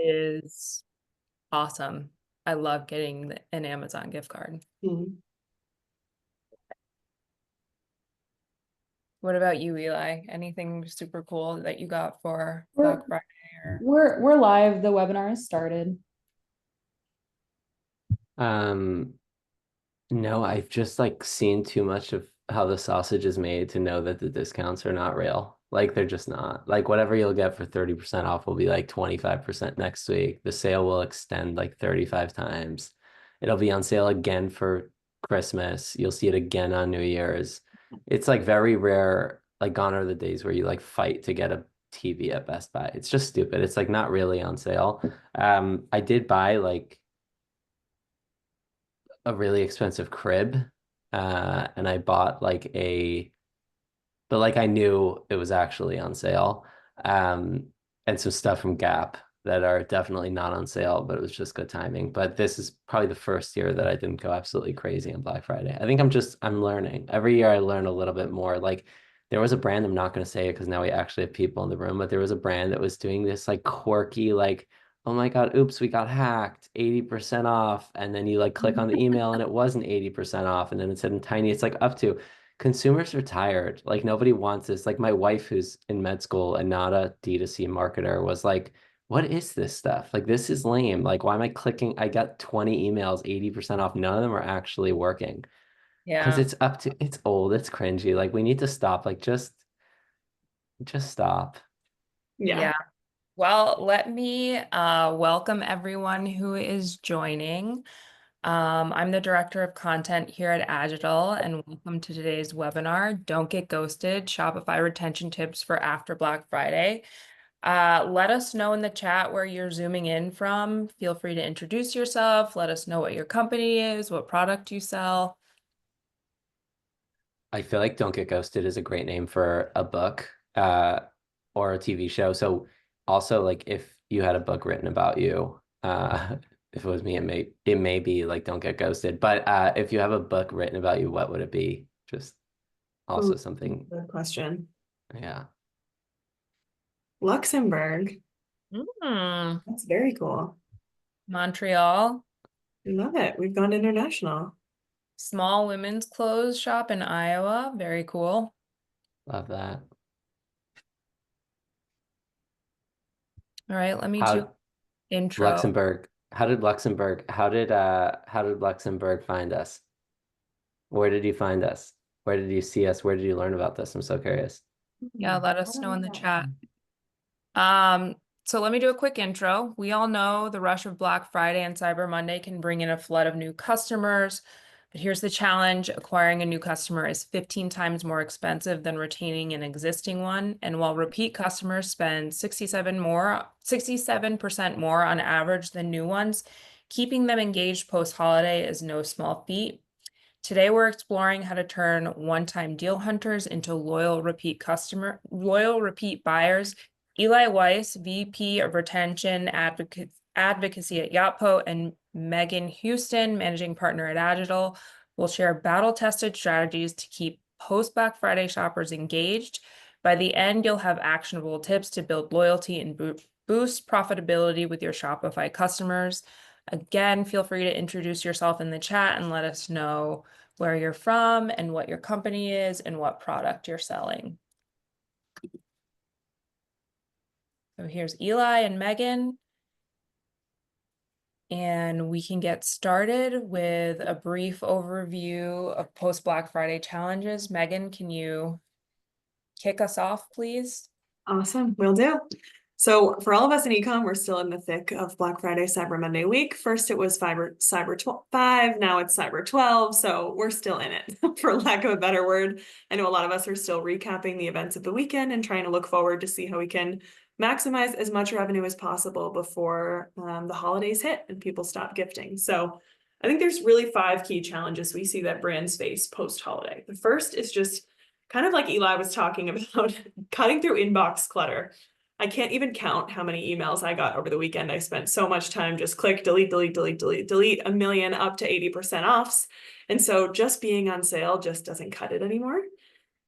is awesome. I love getting an Amazon gift card. Mhm. What about you, Eli? Anything super cool that you got for We're Black Friday or? we're live. The webinar has started. Um, no, I've just like seen too much of how the sausage is made to know that the discounts are not real. Like they're just not. Like whatever you'll get for 30% off will be like 25% next week. The sale will extend like 35 times. It'll be on sale again for Christmas. You'll see it again on New Year's. It's like very rare. Like gone are the days where you like fight to get a TV at Best Buy. It's just stupid. It's like not really on sale. I did buy like a really expensive crib. And I bought but like I knew it was actually on sale. Um, and some stuff from Gap that are definitely not on sale, but it was just good timing. But this is probably the first year that I didn't go absolutely crazy on Black Friday. I think I'm learning. Every year I learn a little bit more. Like there was a brand, I'm not going to say it because now we actually have people in the room, but there was a brand that was doing this like quirky, like, oh my God, oops, we got hacked, 80% off. And then you like click on the email and it wasn't 80% off. And then it said in tiny, it's like up to. Consumers are tired. Like nobody wants this. Like my wife, who's in med school and not a D2C marketer, was like, what is this stuff? Like this is lame. Like why am I clicking? I got 20 emails, 80% off. None of them are actually working. Because Yeah. it's old, it's cringy. Like we need to stop. Like just stop. Yeah. Yeah. Well, let me welcome everyone who is joining. I'm the director of content here at Agital, and welcome to today's webinar, Don't Get Ghosted, Shopify Retention Tips for After Black Friday. Let us know in the chat where you're zooming in from. Feel free to introduce yourself. Let us know what your company is, what product you sell. I feel like Don't Get Ghosted is a great name for a book or a TV show. So also like if you had a book written about you, if it was me, it may be like Don't Get Ghosted. But if you have a book written about you, what would it be? Just also Ooh, something, good question. yeah. Luxembourg. Mm, That's very cool. Montreal, I love it. We've gone international. small women's clothes shop in Iowa. Very cool. Love that. All right, let me do How intro. Luxembourg, how did Luxembourg find us? Where did you find us? Where did you see us? Where did you learn about this? I'm so curious. Yeah, let I us don't know in know the that chat. one. So let me do a quick intro. We all know the rush of Black Friday and Cyber Monday can bring in a flood of new customers. But here's the challenge. Acquiring a new customer is 15 times more expensive than retaining an existing one. And while repeat customers spend 67% more on average than new ones, keeping them engaged post-holiday is no small feat. Today, we're exploring how to turn one-time deal hunters into loyal repeat buyers. Eli Weiss, VP of Retention Advocacy at Yotpo, and Meghan Houston, Managing Partner at Agital, will share battle-tested strategies to keep post-Black Friday shoppers engaged. By the end, you'll have actionable tips to build loyalty and boost profitability with your Shopify customers. Again, feel free to introduce yourself in the chat and let us know where you're from and what your company is and what product you're selling. So here's Eli and Meghan. And we can get started with a brief overview of post-Black Friday challenges. Meghan, can you kick us off, please? Awesome. Will do. So for all of us in ecom, we're still in the thick of Black Friday, Cyber Monday week. First, it was Cyber 5. Now it's Cyber 12. So we're still in it, for lack of a better word. I know a lot of us are still recapping the events of the weekend and trying to look forward to see how we can maximize as much revenue as possible before the holidays hit and people stop gifting. So I think there's really 5 key challenges we see that brands face post-holiday. The first is just kind of like Eli was talking about, cutting through inbox clutter. I can't even count how many emails I got over the weekend. I spent so much time just click, delete, delete, delete, delete, delete, a million up to 80% offs. And so just being on sale just doesn't cut it anymore.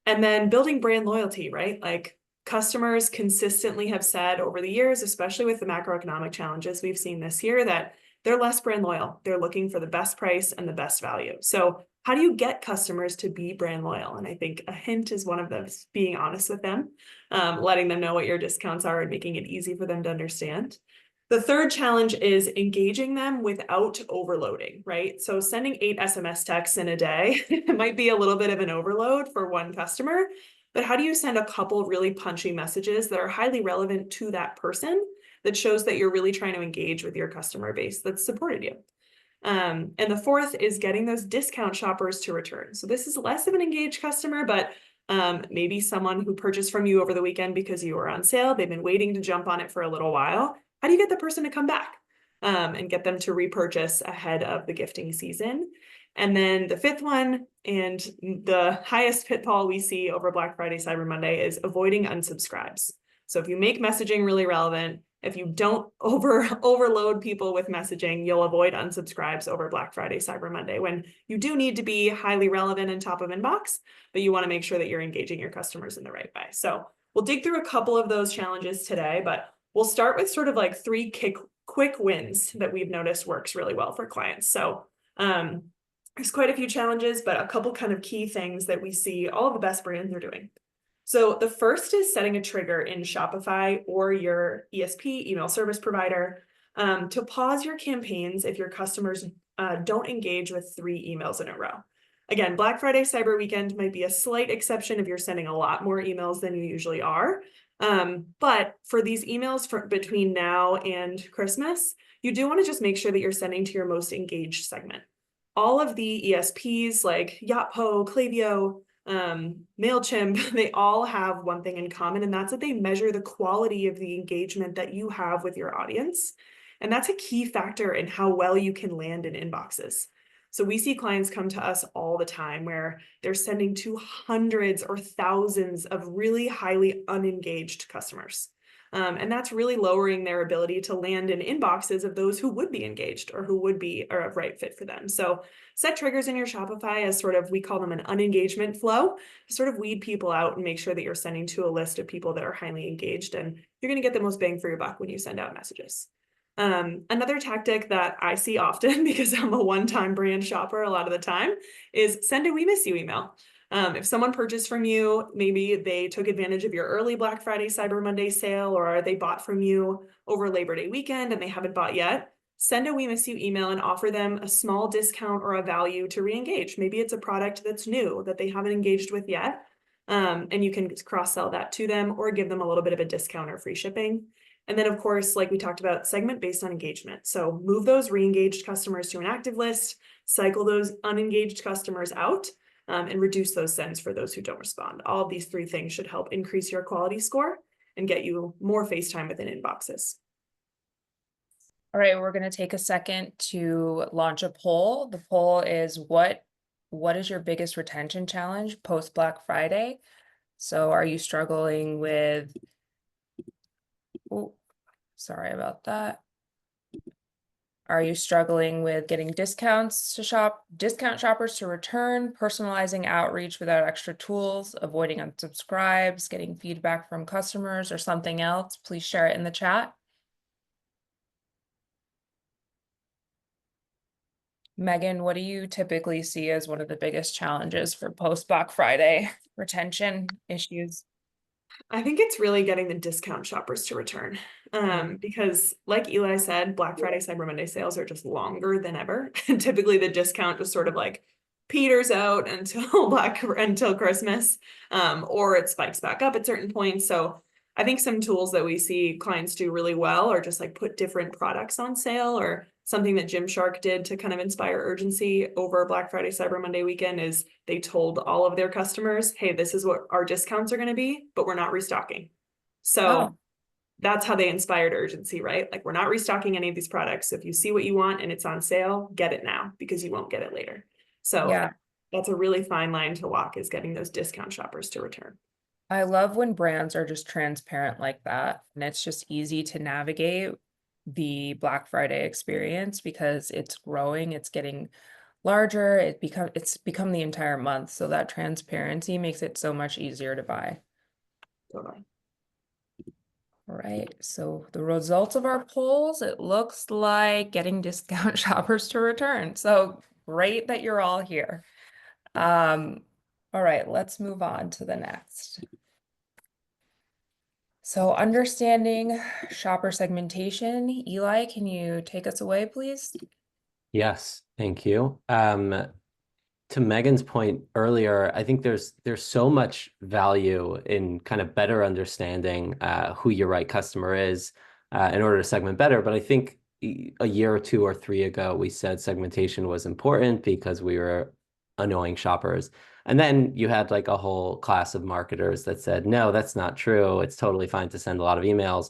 And then building brand loyalty, right? Like Customers consistently have said over the years, especially with the macroeconomic challenges we've seen this year, that they're less brand loyal. They're looking for the best price and the best value. So how do you get customers to be brand loyal? And I think a hint is one of those, being honest with them, letting them know what your discounts are and making it easy for them to understand. The third challenge is engaging them without overloading, right? So sending 8 SMS texts in a day might be a little bit of an overload for one customer, but how do you send a couple really punchy messages that are highly relevant to that person that shows that you're really trying to engage with your customer base that's supported you? And the fourth is getting those discount shoppers to return. So this is less of an engaged customer, but maybe someone who purchased from you over the weekend because you were on sale. They've been waiting to jump on it for a little while. How do you get the person to come back and get them to repurchase ahead of the gifting season? And then the fifth one, and the highest pitfall we see over Black Friday, Cyber Monday, is avoiding unsubscribes. So if you make messaging really relevant, if you don't overload people with messaging, you'll avoid unsubscribes over Black Friday, Cyber Monday, when you do need to be highly relevant and top of inbox, but you want to make sure that you're engaging your customers in the right way. So we'll dig through a couple of those challenges today, but we'll start with sort of like 3 quick wins that we've noticed works really well for clients. So there's quite a few challenges, but a couple kind of key things that we see all of the best brands are doing. So the first is setting a trigger in Shopify or your ESP, email service provider, to pause your campaigns if your customers don't engage with 3 emails in a row. Again, Black Friday, Cyber Weekend might be a slight exception if you're sending a lot more emails than you usually are. But for these emails between now and Christmas, you do want to just make sure that you're sending to your most engaged segment. All of the ESPs like Yotpo, Klaviyo, MailChimp, they all have one thing in common, and that's that they measure the quality of the engagement that you have with your audience. And that's a key factor in how well you can land in inboxes. So we see clients come to us all the time where they're sending to hundreds or thousands of really highly unengaged customers. And that's really lowering their ability to land in inboxes of those who would be engaged or who would be a right fit for them. So set triggers in your Shopify as sort of, we call them an unengagement flow, to sort of weed people out and make sure that you're sending to a list of people that are highly engaged, and you're going to get the most bang for your buck when you send out messages. Another tactic that I see often, because I'm a one-time brand shopper a lot of the time, is send a "we miss you" email. If someone purchased from you, maybe they took advantage of your early Black Friday, Cyber Monday sale, or they bought from you over Labor Day weekend and they haven't bought yet, send a "we miss you" email and offer them a small discount or a value to re-engage. Maybe it's a product that's new that they haven't engaged with yet, and you can cross-sell that to them or give them a little bit of a discount or free shipping. And then, of course, like we talked about, segment based on engagement. So move those re-engaged customers to an active list, cycle those unengaged customers out, and reduce those sends for those who don't respond. All of these 3 things should help increase your quality score and get you more face time within inboxes. All right, we're going to take a second to launch a poll. The poll is what is your biggest retention challenge post Black Friday? So are you struggling with, oh, sorry about that. Are you struggling with getting discounts to discount shoppers to return, personalizing outreach without extra tools, avoiding unsubscribes, getting feedback from customers, or something else? Please share it in the chat. Megan, what do you typically see as one of the biggest challenges for post Black Friday retention issues? I think it's really getting the discount shoppers to return. Because like Eli said, Black Friday, Cyber Monday sales are just longer than ever. And typically the discount just sort of like peters out until Christmas, or it spikes back up at certain points. So I think some tools that we see clients do really well are just like put different products on sale, or something that Gymshark did to kind of inspire urgency over Black Friday, Cyber Monday weekend is they told all of their customers, hey, this is what our discounts are going to be, but we're not restocking. So that's how they inspired urgency, right? Like, we're not restocking any of these products. So if you see what you want and it's on sale, get it now because you won't get it later. So yeah, that's a really fine line to walk, is getting those discount shoppers to return. I love when brands are just transparent like that, and it's just easy to navigate the Black Friday experience because it's growing, it's getting larger, it's become the entire month. So that transparency makes it so much easier to buy. Totally. All right, so the results of our polls, it looks like getting discount shoppers to return. So great that you're all here. All right, let's move on to the next. So understanding shopper segmentation, Eli, can you take us away, please? Yes, thank you. To Megan's point earlier, I think there's so much value in kind of better understanding who your right customer is in order to segment better. But I think a year or two or three ago, we said segmentation was important because we were annoying shoppers. And then you had like a whole class of marketers that said, no, that's not true. It's totally fine to send a lot of emails.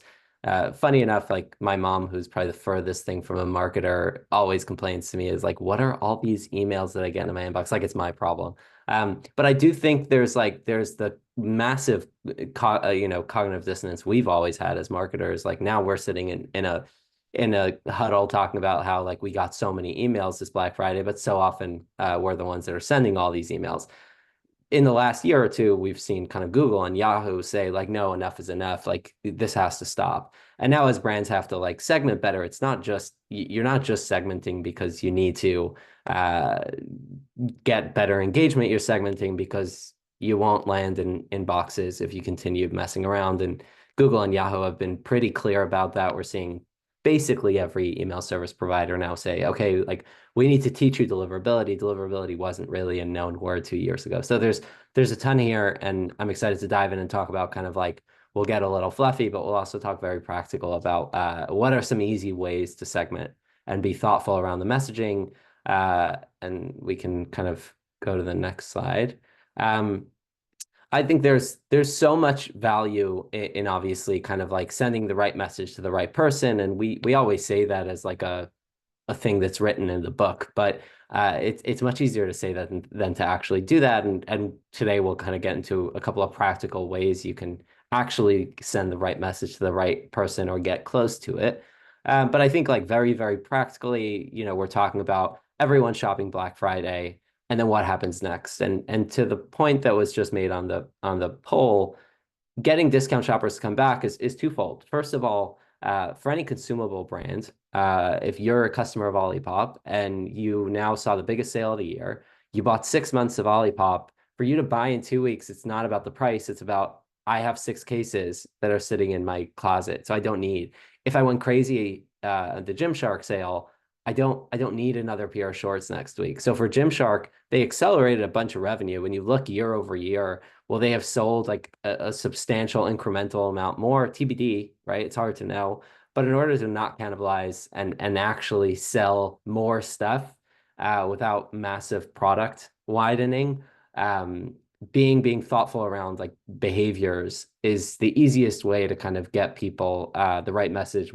Funny enough, like my mom, who's probably the furthest thing from a marketer, always complains to me is like, what are all these emails that I get in my inbox? Like it's my problem. But I do think there's the massive, cognitive dissonance we've always had as marketers. Like now we're sitting in a huddle talking about how like we got so many emails this Black Friday, but so often we're the ones that are sending all these emails. In the last year or two, we've seen kind of Google and Yahoo say like, no, enough is enough. Like this has to stop. And now as brands have to like segment better, it's not just, you're not just segmenting because you need to get better engagement. You're segmenting because you won't land in boxes if you continue messing around. And Google and Yahoo have been pretty clear about that. We're seeing basically every email service provider now say, okay, like we need to teach you deliverability. Deliverability wasn't really a known word 2 years ago. So there's a ton here, and I'm excited to dive in and talk about kind of like, we'll get a little fluffy, but we'll also talk very practical about what are some easy ways to segment and be thoughtful around the messaging. And we can kind of go to the next slide. I think there's so much value in obviously kind of like sending the right message to the right person. And we always say that as like a thing that's written in the book, but it's much easier to say that than to actually do that. And today we'll kind of get into a couple of practical ways you can actually send the right message to the right person or get close to it. But I think like very, very practically, we're talking about everyone shopping Black Friday and then what happens next. And to the point that was just made on the poll, getting discount shoppers to come back is twofold. First of all, for any consumable brand, if you're a customer of Olipop and you now saw the biggest sale of the year, you bought 6 months of Olipop, for you to buy in 2 weeks, it's not about the price, it's about I have 6 cases that are sitting in my closet, so I don't need. If I went crazy the Gymshark sale, I don't need another pair of shorts next week. So for Gymshark, they accelerated a bunch of revenue. When you look year over year, well, they have sold like a substantial incremental amount more, TBD, right? It's hard to know. But in order to not cannibalize and actually sell more stuff without massive product widening, being thoughtful around like behaviors is the easiest way to kind of get people the right message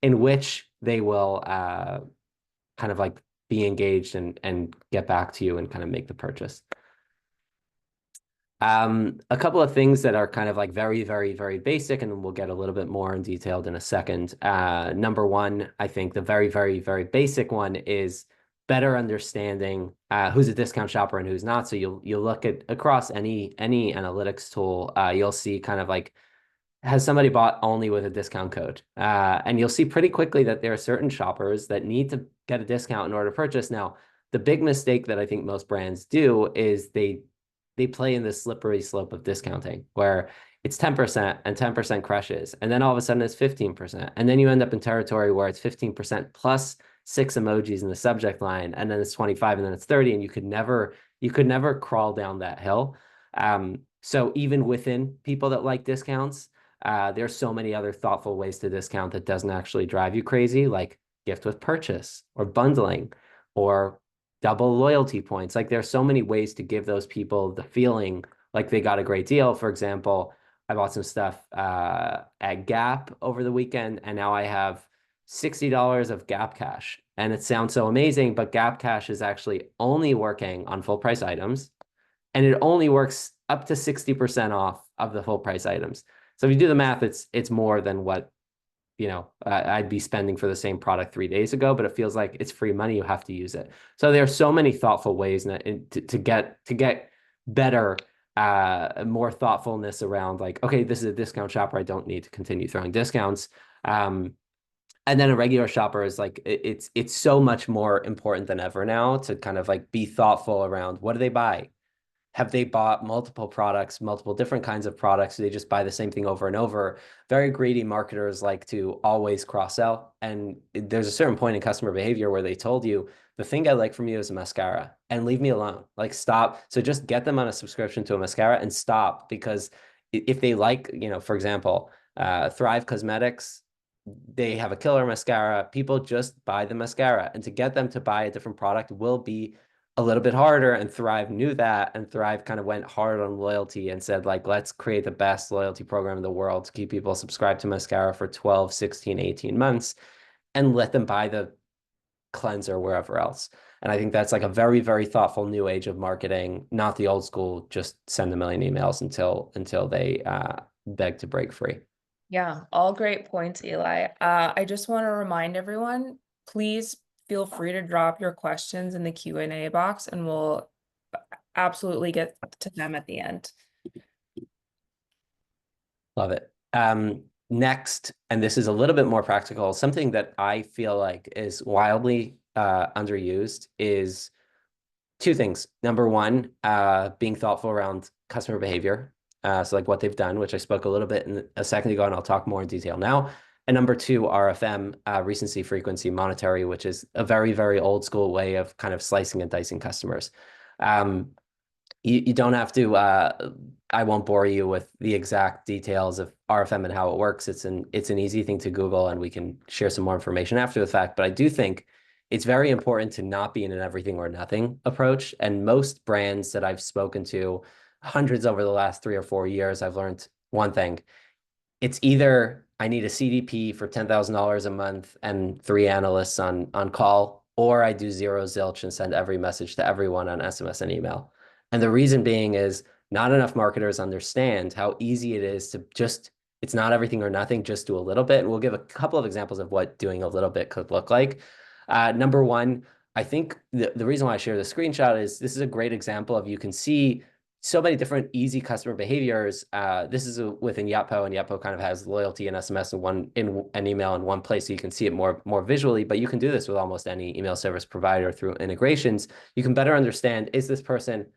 in which they will kind of like be engaged and get back to you and kind of make the purchase. A couple of things that are kind of like very, very, very basic, and we'll get a little bit more in detailed in a second. Number one, I think the very, very, very basic one is better understanding who's a discount shopper and who's not. So you'll look at across any analytics tool, you'll see kind of like, has somebody bought only with a discount code? And you'll see pretty quickly that there are certain shoppers that need to get a discount in order to purchase. Now, the big mistake that I think most brands do is they play in this slippery slope of discounting where it's 10% and 10% crushes. And then all of a sudden it's 15%. And then you end up in territory where it's 15% plus 6 emojis in the subject line. And then it's 25 and then it's 30. And you could never crawl down that hill. So even within people that like discounts, there's so many other thoughtful ways to discount that doesn't actually drive you crazy, like gift with purchase or bundling or double loyalty points. Like there's so many ways to give those people the feeling like they got a great deal. For example, I bought some stuff at Gap over the weekend, and now I have $60 of Gap Cash. And it sounds so amazing, but Gap Cash is actually only working on full price items, and it only works up to 60% off of the full price items. So if you do the math, it's more than what I'd be spending for the same product 3 days ago, but it feels like it's free money. You have to use it. So there are so many thoughtful ways to get better more thoughtfulness around like, okay, this is a discount shopper. I don't need to continue throwing discounts. And then a regular shopper is like, it's so much more important than ever now to kind of like be thoughtful around what do they buy? Have they bought multiple products, multiple different kinds of products? Do they just buy the same thing over and over? Very greedy marketers like to always cross-sell. And there's a certain point in customer behavior where they told you, the thing I like from you is a mascara and leave me alone. Like stop. So just get them on a subscription to a mascara and stop, because if they like, for example, Thrive Cosmetics, they have a killer mascara. People just buy the mascara. And to get them to buy a different product will be a little bit harder, and Thrive knew that, and Thrive kind of went hard on loyalty and said like, let's create the best loyalty program in the world to keep people subscribed to mascara for 12, 16, 18 months and let them buy the cleanser wherever else. And I think that's like a very, very thoughtful new age of marketing, not the old school, just send a million emails until they beg to break free. Yeah, all great points, Eli. I just want to remind everyone, please feel free to drop your questions in the Q&A box and we'll absolutely get to them at the end. Love it. Next, and this is a little bit more practical, something that I feel like is wildly underused is two things. Number one, being thoughtful around customer behavior. So like what they've done, which I spoke a little bit in a second ago, and I'll talk more in detail now. And number two, RFM, recency, frequency, monetary, which is a very, very old school way of kind of slicing and dicing customers. You don't have to, I won't bore you with the exact details of RFM and how it works. It's an easy thing to Google, and we can share some more information after the fact. But I do think it's very important to not be in an everything or nothing approach. And most brands that I've spoken to, hundreds over the last 3 or 4 years, I've learned one thing. It's either I need a CDP for $10,000 a month and 3 analysts on call, or I do zero zilch and send every message to everyone on SMS and email. And the reason being is not enough marketers understand how easy it is to just, it's not everything or nothing, just do a little bit. And we'll give a couple of examples of what doing a little bit could look like. Number one, I think the reason why I share the screenshot is this is a great example of, you can see so many different easy customer behaviors. This is within Yotpo, and Yotpo kind of has loyalty and SMS in an email in one place, so you can see it more visually. But you can do this with almost any email service provider through integrations. You can better understand, is this person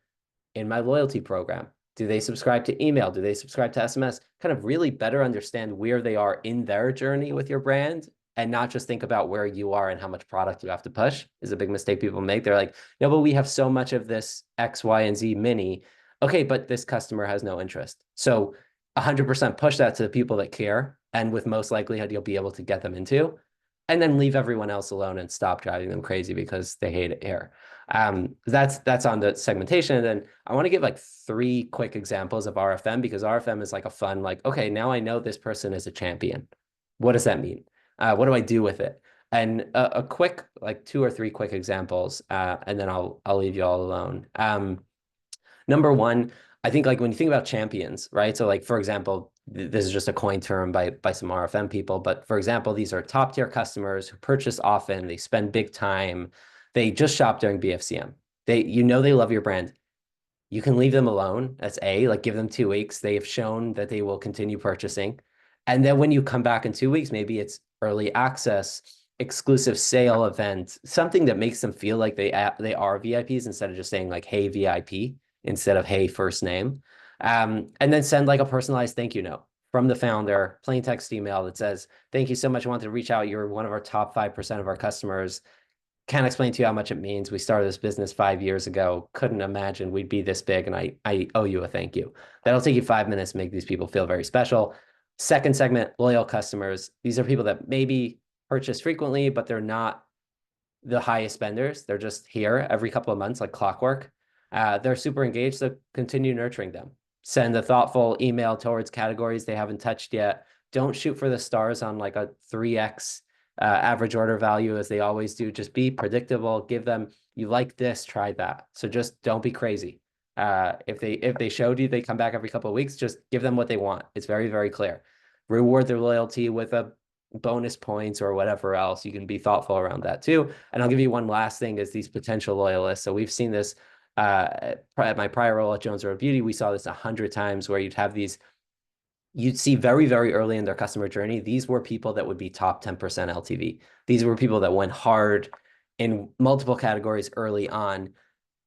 in my loyalty program? Do they subscribe to email? Do they subscribe to SMS? Kind of really better understand where they are in their journey with your brand, and not just think about where you are and how much product you have to push, is a big mistake people make. They're like, no, but we have so much of this X, Y, and Z mini. Okay, but this customer has no interest. So 100% push that to the people that care, and with most likelihood, you'll be able to get them into, and then leave everyone else alone and stop driving them crazy because they hate it here. That's on the segmentation. And then I want to give like 3 quick examples of RFM, because RFM is like a fun, like, okay, now I know this person is a champion. What does that mean? What do I do with it? And a quick, like 2 or 3 quick examples, and then I'll leave you all alone. Number one, I think like when you think about champions, right? So like, for example, this is just a coin term by some RFM people, but for example, these are top tier customers who purchase often, they spend big time, they just shop during BFCM. They love your brand. You can leave them alone. That's A, like give them 2 weeks. They have shown that they will continue purchasing. And then when you come back in 2 weeks, maybe it's early access, exclusive sale event, something that makes them feel like they are VIPs, instead of just saying like, hey, VIP, instead of hey, first name. And then send like a personalized thank you note from the founder, plain text email that says, thank you so much. I wanted to reach out. You're one of our top 5% of our customers. Can't explain to you how much it means. We started this business 5 years ago. Couldn't imagine we'd be this big, and I owe you a thank you. That'll take you 5 minutes to make these people feel very special. Second segment, loyal customers. These are people that maybe purchase frequently, but they're not the highest spenders. They're just here every couple of months, like clockwork. They're super engaged, so continue nurturing them. Send a thoughtful email towards categories they haven't touched yet. Don't shoot for the stars on like a 3x average order value, as they always do. Just be predictable. Give them, you like this, try that. So just don't be crazy. If they showed you they come back every couple of weeks, just give them what they want. It's very, very clear. Reward their loyalty with a bonus points or whatever else. You can be thoughtful around that too. And I'll give you one last thing, is these potential loyalists. So we've seen this At my prior role at Jones Road Beauty, we saw this 100 times where you'd see very, very early in their customer journey, these were people that would be top 10% LTV. These were people that went hard in multiple categories early on.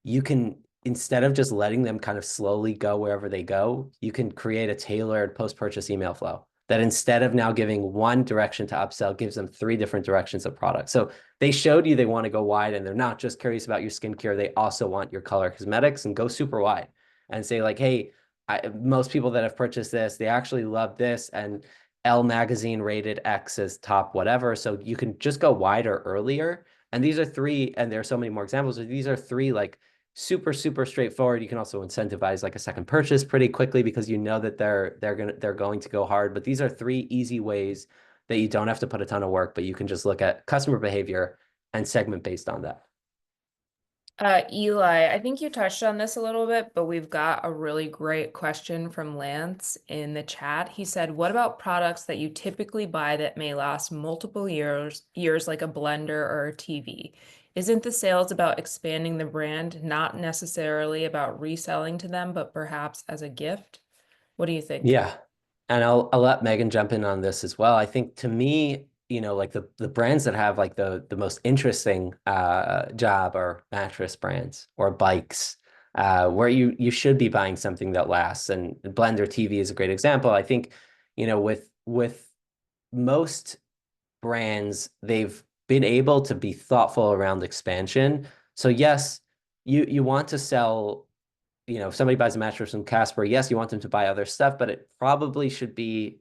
You can, instead of just letting them kind of slowly go wherever they go, you can create a tailored post-purchase email flow that, instead of now giving one direction to upsell, gives them 3 different directions of product. So they showed you they want to go wide, and they're not just curious about your skincare. They also want your color cosmetics, and go super wide and say like, hey, most people that have purchased this, they actually love this, and Elle magazine rated X as top whatever. So you can just go wider earlier. And these are 3, and there are so many more examples. These are 3 like super, super straightforward. You can also incentivize like a second purchase pretty quickly, because you know that they're going to go hard. But these are 3 easy ways that you don't have to put a ton of work, but you can just look at customer behavior and segment based on that. Eli, I think you touched on this a little bit, but we've got a really great question from Lance in the chat. He said, what about products that you typically buy that may last multiple years, like a blender or a TV? Isn't the sales about expanding the brand, not necessarily about reselling to them, but perhaps as a gift? What do you think? Yeah. And I'll let Megan jump in on this as well. I think, to me, like the brands that have like the most interesting job are mattress brands or bikes, where you should be buying something that lasts. And Blender TV is a great example. I think, with most brands, they've been able to be thoughtful around expansion. So yes, you want to sell, if somebody buys a mattress from Casper, yes, you want them to buy other stuff, but it probably should be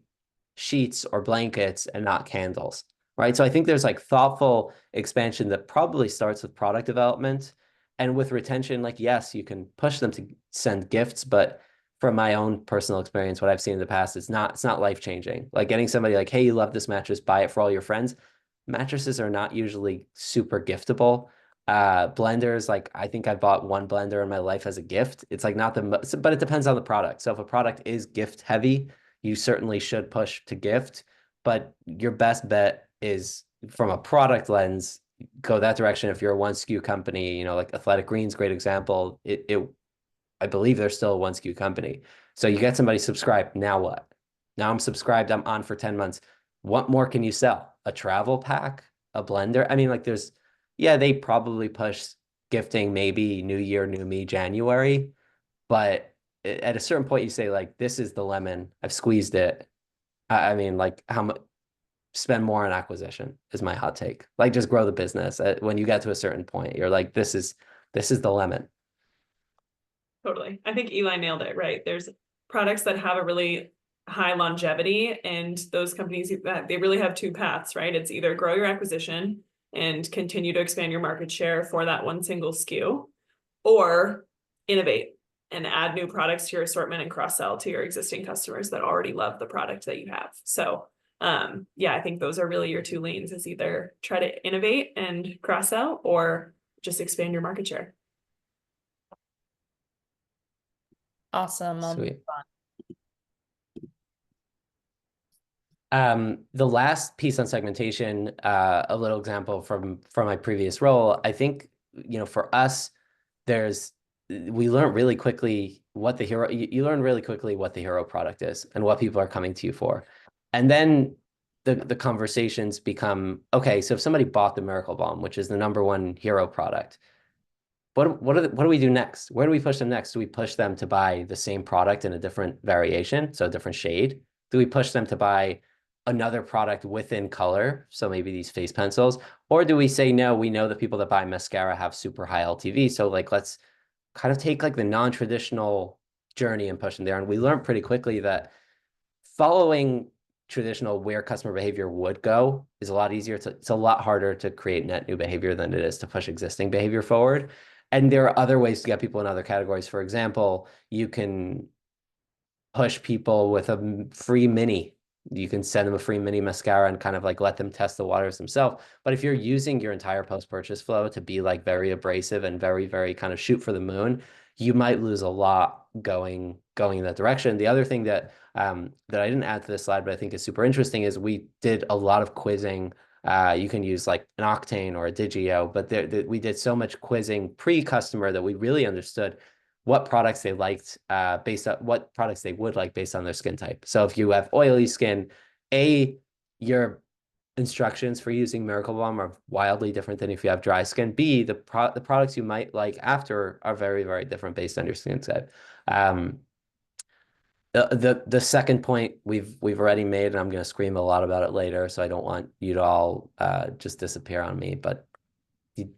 sheets or blankets and not candles, right? So I think there's like thoughtful expansion that probably starts with product development. And with retention, like, yes, you can push them to send gifts, but from my own personal experience, what I've seen in the past, it's not life-changing. Like getting somebody like, hey, you love this mattress, buy it for all your friends. Mattresses are not usually super giftable. Blenders, like, I think I bought 1 blender in my life as a gift. It's like not the most, but it depends on the product. So if a product is gift heavy, you certainly should push to gift, but your best bet is, from a product lens, go that direction. If you're a 1 SKU company, like Athletic Greens, great example. I believe they're still a 1 SKU company. So you get somebody subscribed. Now what? Now I'm subscribed. I'm on for 10 months. What more can you sell? A travel pack, a blender? I mean, like, yeah, they probably push gifting, maybe New Year, New Me, January. But at a certain point, you say, like, this is the lemon. I've squeezed it. I mean, like, how much? Spend more on acquisition is my hot take. Like, just grow the business. When you get to a certain point, you're like, this is the lemon. Totally. I think Eli nailed it, right? There's products that have a really high longevity, and those companies that they really have 2 paths, right? It's either grow your acquisition and continue to expand your market share for that 1 single SKU, or innovate and add new products to your assortment and cross-sell to your existing customers that already love the product that you have. So yeah, I think those are really your 2 lanes, is either try to innovate and cross-sell, or just expand your market share. Awesome. Sweet. The last piece on segmentation, a little example from my previous role. I think, for us, we learn really quickly what the hero, you learn really quickly what the hero product is and what people are coming to you for. And then the conversations become, okay, so if somebody bought the Miracle Balm, which is the #1 hero product, what do we do next? Where do we push them next? Do we push them to buy the same product in a different variation, so a different shade? Do we push them to buy another product within color, so maybe these face pencils? Or do we say, no, we know the people that buy mascara have super high LTV, so like, let's kind of take like the non-traditional journey and push them there. And we learned pretty quickly that following traditional where customer behavior would go is a lot easier. It's a lot harder to create net new behavior than it is to push existing behavior forward. And there are other ways to get people in other categories. For example, you can push people with a free mini. You can send them a free mini mascara and kind of like let them test the waters themselves. But if you're using your entire post-purchase flow to be like very abrasive and very, very kind of shoot for the moon, you might lose a lot going in that direction. The other thing that I didn't add to this slide, but I think is super interesting, is we did a lot of quizzing You can use like an Octane or a Digio, but we did so much quizzing pre-customer that we really understood what products they liked based on what products they would like based on their skin type. So if you have oily skin, your instructions for using Miracle Balm are wildly different than if you have dry skin. B, the products you might like after are very, very different based on your skin type. The second point we've already made, and I'm going to scream a lot about it later, so I don't want you to all just disappear on me. But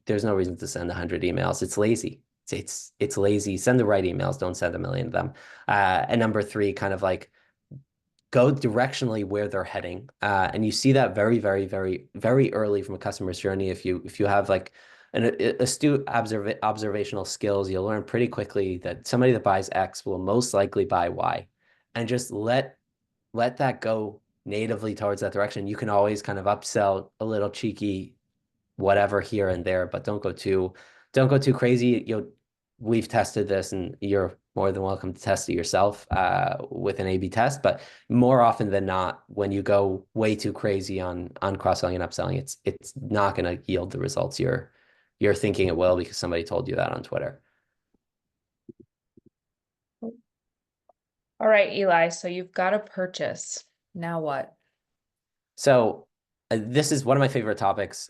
there's no reason to send 100 emails. It's lazy. It's lazy. Send the right emails. Don't send a million of them. And number three, kind of like go directionally where they're heading. And you see that very, very, very, very early from a customer's journey. If you have like an astute observational skills, you'll learn pretty quickly that somebody that buys X will most likely buy Y. And just let that go natively towards that direction. You can always kind of upsell a little cheeky whatever here and there, but don't go too crazy. We've tested this, and you're more than welcome to test it yourself with an A/B test. But more often than not, when you go way too crazy on cross-selling and upselling, it's not going to yield the results you're thinking it will because somebody told you that on Twitter. All right, Eli, so you've got a purchase. Now what? So this is one of my favorite topics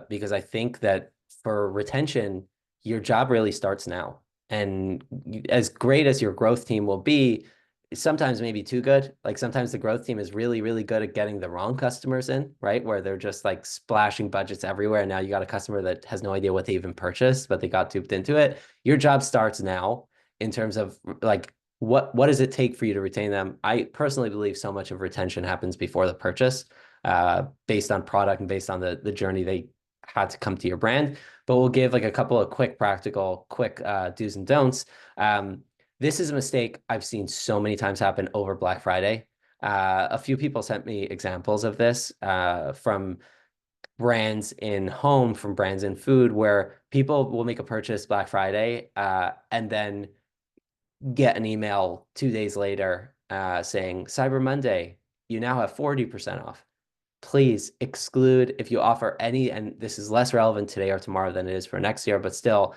because I think that for retention, your job really starts now. And as great as your growth team will be, sometimes maybe too good. Like sometimes the growth team is really, really good at getting the wrong customers in, right? Where they're just like splashing budgets everywhere. And now you got a customer that has no idea what they even purchased, but they got duped into it. Your job starts now in terms of like, what does it take for you to retain them? I personally believe so much of retention happens before the purchase, based on product and based on the journey they had to come to your brand. But we'll give like a couple of quick practical, do's and don'ts. This is a mistake I've seen so many times happen over Black Friday. A few people sent me examples of this from brands in home, from brands in food, where people will make a purchase Black Friday and then get an email 2 days later saying, Cyber Monday, you now have 40% off. Please exclude, if you offer any, and this is less relevant today or tomorrow than it is for next year, but still,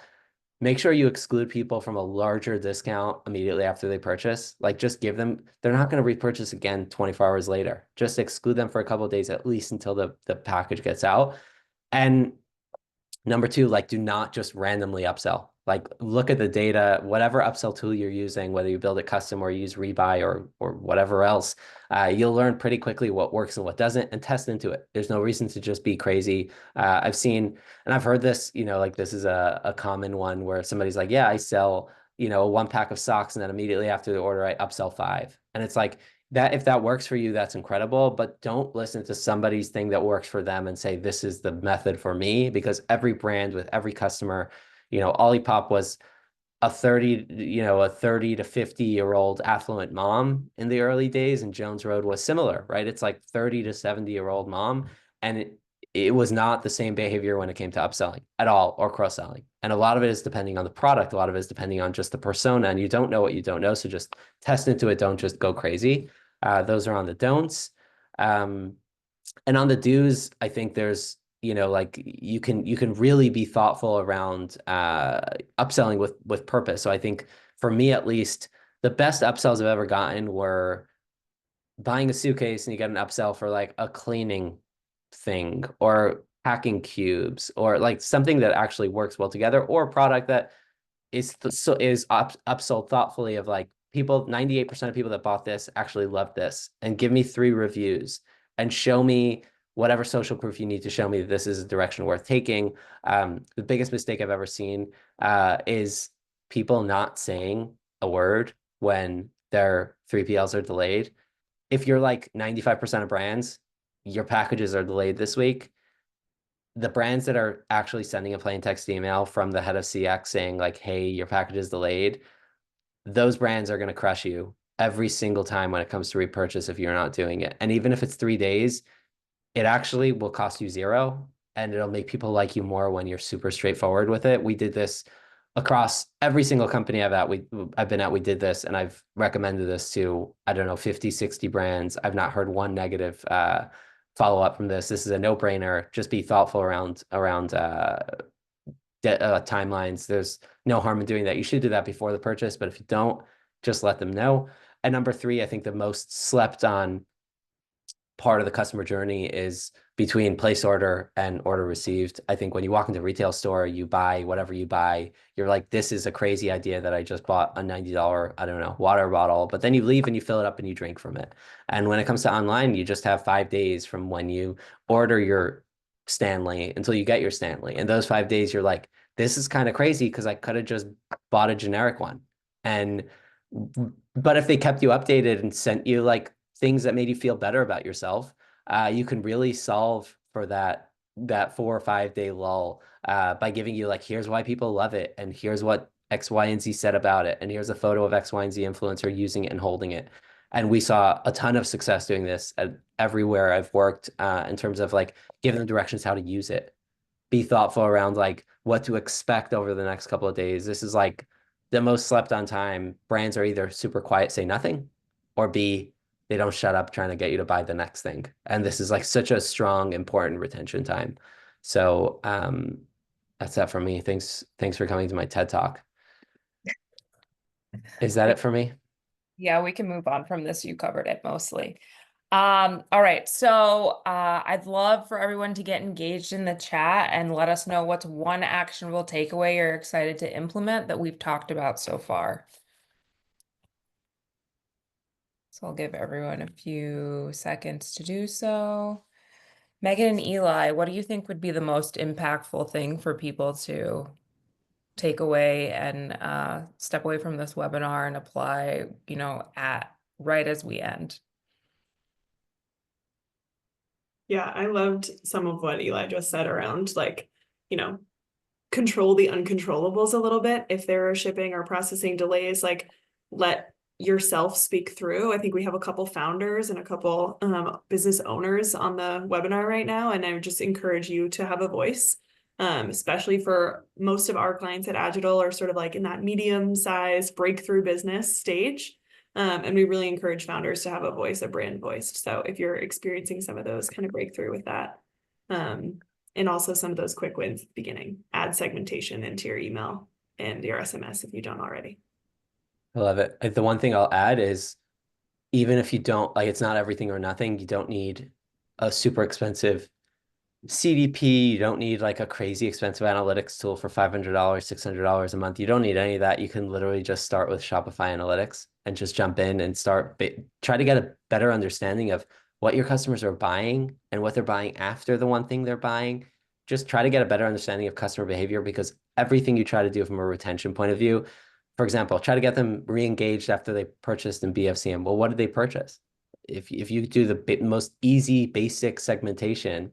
make sure you exclude people from a larger discount immediately after they purchase. Like just give them, they're not going to repurchase again 24 hours later. Just exclude them for a couple of days at least until the package gets out. And number two, like do not just randomly upsell. Like look at the data, whatever upsell tool you're using, whether you build it custom or use rebuy or whatever else, you'll learn pretty quickly what works and what doesn't and test into it. There's no reason to just be crazy. I've seen, and I've heard this, like this is a common one where somebody's like, yeah, I sell, a 1 pack of socks and then immediately after the order, I upsell 5. And it's like, that if that works for you, that's incredible, but don't listen to somebody's thing that works for them and say, this is the method for me, because every brand with every customer, OLIPOP was a 30 to 50-year-old affluent mom in the early days, and Jones Road was similar, right? It's like 30 to 70-year-old mom, and it was not the same behavior when it came to upselling at all or cross-selling. And a lot of it is depending on the product. A lot of it is depending on just the persona, and you don't know what you don't know. So just test into it. Don't just go crazy. Those are on the don'ts. And on the do's, I think there's, like you can really be thoughtful around upselling with purpose. So I think for me, at least, the best upsells I've ever gotten were buying a suitcase and you get an upsell for like a cleaning thing or packing cubes or like something that actually works well together, or a product that is upsold thoughtfully of like, 98% of people that bought this actually loved this, and give me 3 reviews and show me whatever social proof you need to show me that this is a direction worth taking. The biggest mistake I've ever seen is people not saying a word when their 3PLs are delayed. If you're like 95% of brands, your packages are delayed this week. The brands that are actually sending a plain text email from the head of CX saying like, hey, your package is delayed, those brands are going to crush you every single time when it comes to repurchase if you're not doing it. And even if it's 3 days, it actually will cost you 0, and it'll make people like you more when you're super straightforward with it. We did this across every single company I've been at. We did this, and I've recommended this to, I don't know, 50, 60 brands. I've not heard one negative follow up from this. This is a no-brainer. Just be thoughtful around timelines. There's no harm in doing that. You should do that before the purchase, but if you don't, just let them know. And number three, I think the most slept on part of the customer journey is between place order and order received. I think when you walk into a retail store, you buy whatever you buy, you're like, this is a crazy idea that I just bought a $90, I don't know, water bottle, but then you leave and you fill it up and you drink from it. And when it comes to online, you just have 5 days from when you order your Stanley until you get your Stanley. And those 5 days, you're like, this is kind of crazy because I could have just bought a generic one. And but if they kept you updated and sent you like things that made you feel better about yourself, you can really solve for that 4 or 5 day lull by giving you like, here's why people love it, and here's what X, Y, and Z said about it, and here's a photo of X, Y, and Z influencer using it and holding it. And we saw a ton of success doing this everywhere I've worked in terms of like giving them directions how to use it. Be thoughtful around like what to expect over the next couple of days. This is like the most slept on time. Brands are either super quiet, say nothing, or B, they don't shut up trying to get you to buy the next thing. And this is like such a strong, important retention time. So that's that for me. Thanks for coming to my TED Talk. Is that it for me? Yeah, we can move on from this. You covered it mostly. All right. So I'd love for everyone to get engaged in the chat and let us know what's one actionable takeaway you're excited to implement that we've talked about so far. So I'll give everyone a few seconds to do so. Meghan and Eli, what do you think would be the most impactful thing for people to take away and step away from this webinar and apply, at right as we end? Yeah, I loved some of what Eli just said around like, control the uncontrollables a little bit. If there are shipping or processing delays, like let yourself speak through. I think we have a couple founders and a couple business owners on the webinar right now, and I would just encourage you to have a voice, especially for most of our clients at Agital are sort of like in that medium size breakthrough business stage. And we really encourage founders to have a voice, a brand voice. So if you're experiencing some of those kind of breakthrough with that, and also some of those quick wins at the beginning, add segmentation into your email and your SMS if you don't already. I love it. The one thing I'll add is even if you don't like, it's not everything or nothing. You don't need a super expensive CDP. You don't need like a crazy expensive analytics tool for $500, $600 a month. You don't need any of that. You can literally just start with Shopify Analytics and just jump in and try to get a better understanding of what your customers are buying and what they're buying after the one thing they're buying. Just try to get a better understanding of customer behavior, because everything you try to do from a retention point of view, for example, try to get them re-engaged after they purchased in BFCM. Well, what did they purchase? If you do the most easy, basic segmentation,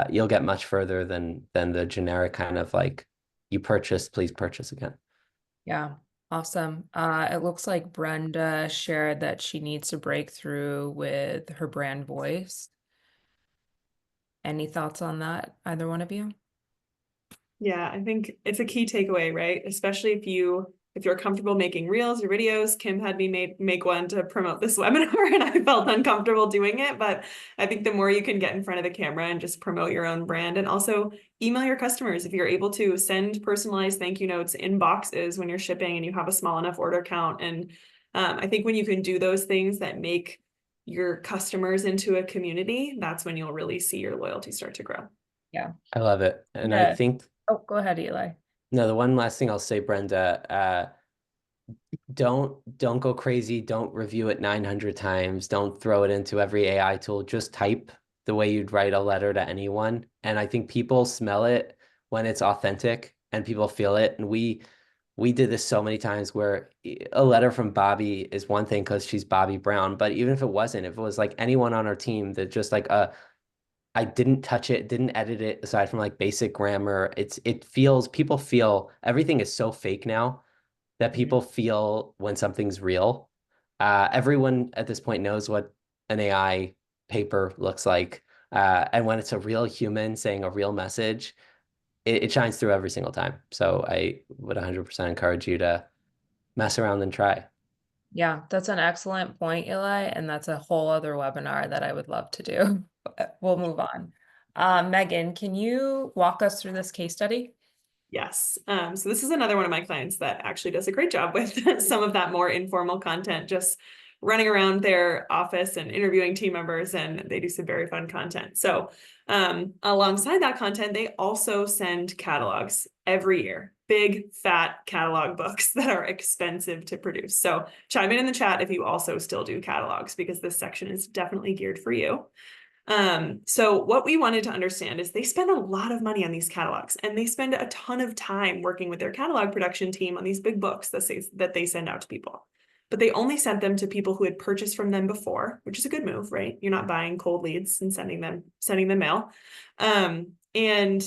you'll get much further than the generic kind of like, you purchased, please purchase again. Yeah, awesome. It looks like Brenda shared that she needs to break through with her brand voice. Any thoughts on that, either one of you? Yeah, I think it's a key takeaway, right? Especially if you're comfortable making reels or videos. Kim had me make one to promote this webinar and I felt uncomfortable doing it, but I think the more you can get in front of the camera and just promote your own brand, and also email your customers. If you're able to send personalized thank you notes in boxes when you're shipping and you have a small enough order count. And I think when you can do those things that make your customers into a community, that's when you'll really see your loyalty start to grow. Yeah. I love it. And I Yeah. think, Oh, go ahead, Eli. no, the one last thing I'll say, Brenda, don't go crazy. Don't review it 900 times. Don't throw it into every AI tool. Just type the way you'd write a letter to anyone. And I think people smell it when it's authentic and people feel it. And we did this so many times where a letter from Bobby is one thing because she's Bobby Brown. But even if it wasn't, if it was like anyone on our team that just like I didn't touch it, didn't edit it aside from like basic grammar. People feel everything is so fake now that people feel when something's real. Everyone at this point knows what an AI paper looks like. And when it's a real human saying a real message, it shines through every single time. So I would 100% encourage you to mess around and try. Yeah, that's an excellent point, Eli, and that's a whole other webinar that I would love to do. we'll move on. Megan, can you walk us through this case study? Yes. So this is another one of my clients that actually does a great job with some of that more informal content, just running around their office and interviewing team members, and they do some very fun content. So alongside that content, they also send catalogs every year, big fat catalog books that are expensive to produce. So chime in the chat if you also still do catalogs, because this section is definitely geared for you. So what we wanted to understand is they spend a lot of money on these catalogs, and they spend a ton of time working with their catalog production team on these big books that they send out to people. But they only sent them to people who had purchased from them before, which is a good move, right? You're not buying cold leads and sending them mail. And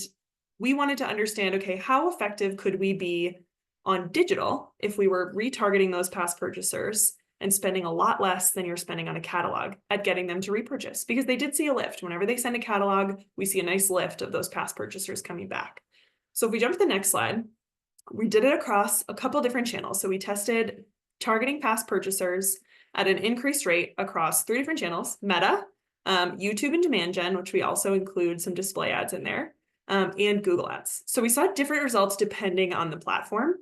we wanted to understand, okay, how effective could we be on digital if we were retargeting those past purchasers and spending a lot less than you're spending on a catalog at getting them to repurchase? Because they did see a lift. Whenever they send a catalog, we see a nice lift of those past purchasers coming back. So if we jump to the next slide, we did it across a couple different channels. So we tested targeting past purchasers at an increased rate across 3 different channels: Meta, YouTube and demand gen, which we also include some display ads in there, and Google ads. So we saw different results depending on the platform.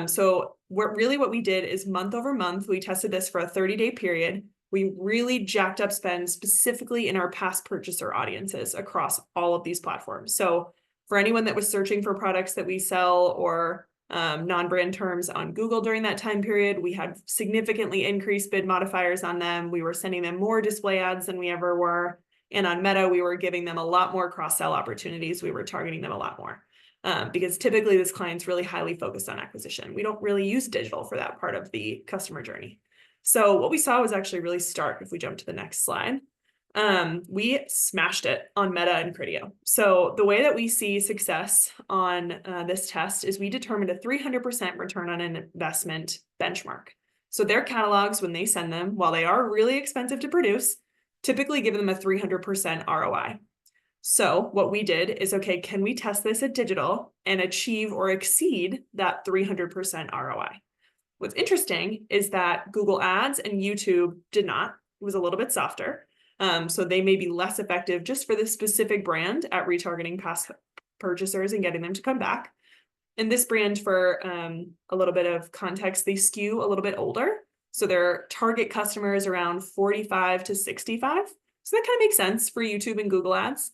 So what we did is month over month, we tested this for a 30-day period. We really jacked up spend specifically in our past purchaser audiences across all of these platforms. So for anyone that was searching for products that we sell or non-brand terms on Google during that time period, we had significantly increased bid modifiers on them. We were sending them more display ads than we ever were. And on Meta, we were giving them a lot more cross-sell opportunities. We were targeting them a lot more. Because typically this client's really highly focused on acquisition. We don't really use digital for that part of the customer journey. So what we saw was actually really stark. If we jump to the next slide, we smashed it on Meta and Criteo. So the way that we see success on this test is we determined a 300% return on an investment benchmark. So their catalogs, when they send them, while they are really expensive to produce, typically give them a 300% ROI. So what we did is, okay, can we test this at digital and achieve or exceed that 300% ROI? What's interesting is that Google Ads and YouTube did not. It was a little bit softer. So they may be less effective just for this specific brand at retargeting past purchasers and getting them to come back. And this brand, for a little bit of context, they skew a little bit older. So their target customer is around 45 to 65. So that kind of makes sense for YouTube and Google Ads.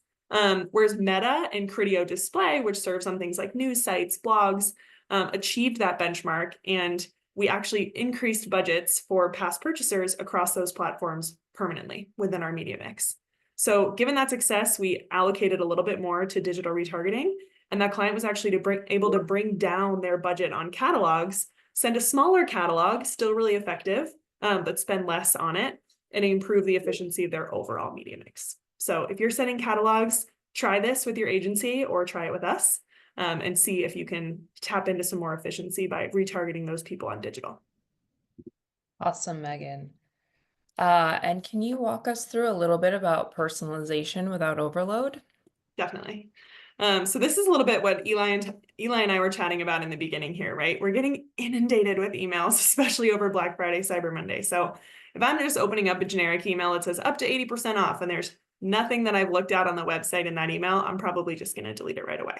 Whereas Meta and Criteo Display, which serves on things like news sites, blogs, achieved that benchmark. And we actually increased budgets for past purchasers across those platforms permanently within our media mix. So given that success, we allocated a little bit more to digital retargeting. And that client was actually able to bring down their budget on catalogs, send a smaller catalog, still really effective, but spend less on it, and improve the efficiency of their overall media mix. So if you're sending catalogs, try this with your agency or try it with us, and see if you can tap into some more efficiency by retargeting those people on digital. Awesome, Megan. And can you walk us through a little bit about personalization without overload? Definitely. So this is a little bit what Eli and I were chatting about in the beginning here, right? We're getting inundated with emails, especially over Black Friday, Cyber Monday. So if I'm just opening up a generic email that says up to 80% off, and there's nothing that I've looked at on the website in that email, I'm probably just going to delete it right away.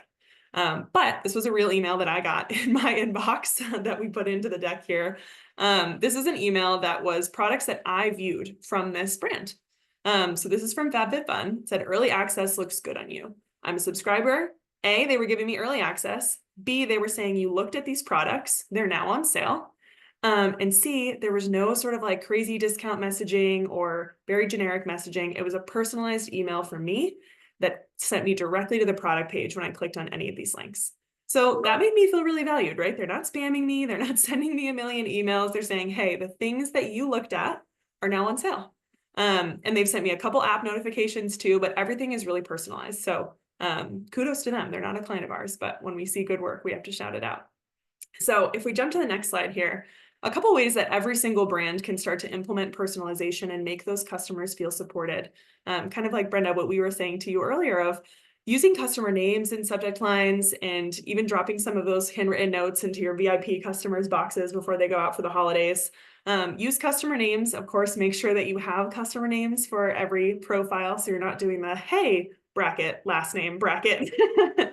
But this was a real email that I got in my inbox that we put into the deck here. This is an email that was products that I viewed from this brand. So this is from FabFitFun. It said, early access looks good on you. I'm a subscriber. A, they were giving me early access. B, they were saying you looked at these products. They're now on sale. And C, there was no sort of like crazy discount messaging or very generic messaging. It was a personalized email from me that sent me directly to the product page when I clicked on any of these links. So that made me feel really valued, right? They're not spamming me. They're not sending me a million emails. They're saying, hey, the things that you looked at are now on sale. And they've sent me a couple app notifications too, but everything is really personalized. So kudos to them. They're not a client of ours, but when we see good work, we have to shout it out. So if we jump to the next slide here, a couple ways that every single brand can start to implement personalization and make those customers feel supported. Kind of like Brenda, what we were saying to you earlier of using customer names and subject lines, and even dropping some of those handwritten notes into your VIP customers' boxes before they go out for the holidays. Use customer names. Of course, make sure that you have customer names for every profile. So you're not doing the, hey, bracket, last name, bracket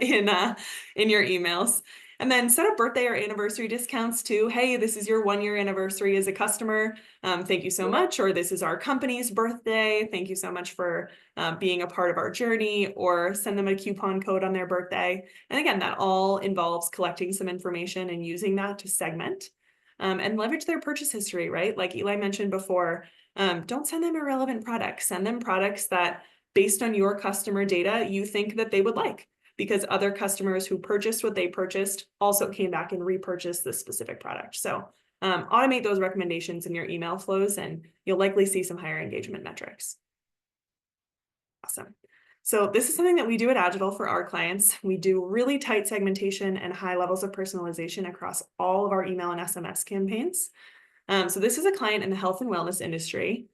in your emails. And then set up birthday or anniversary discounts too. Hey, this is your 1 year anniversary as a customer. Thank you so much. Or this is our company's birthday. Thank you so much for being a part of our journey, or send them a coupon code on their birthday. And again, that all involves collecting some information and using that to segment and leverage their purchase history, right? Like Eli mentioned before, don't send them irrelevant products. Send them products that, based on your customer data, you think that they would like, because other customers who purchased what they purchased also came back and repurchased this specific product. So automate those recommendations in your email flows, and you'll likely see some higher engagement metrics. Awesome. So this is something that we do at Agital for our clients. We do really tight segmentation and high levels of personalization across all of our email and SMS campaigns. So this is a client in the health and wellness industry.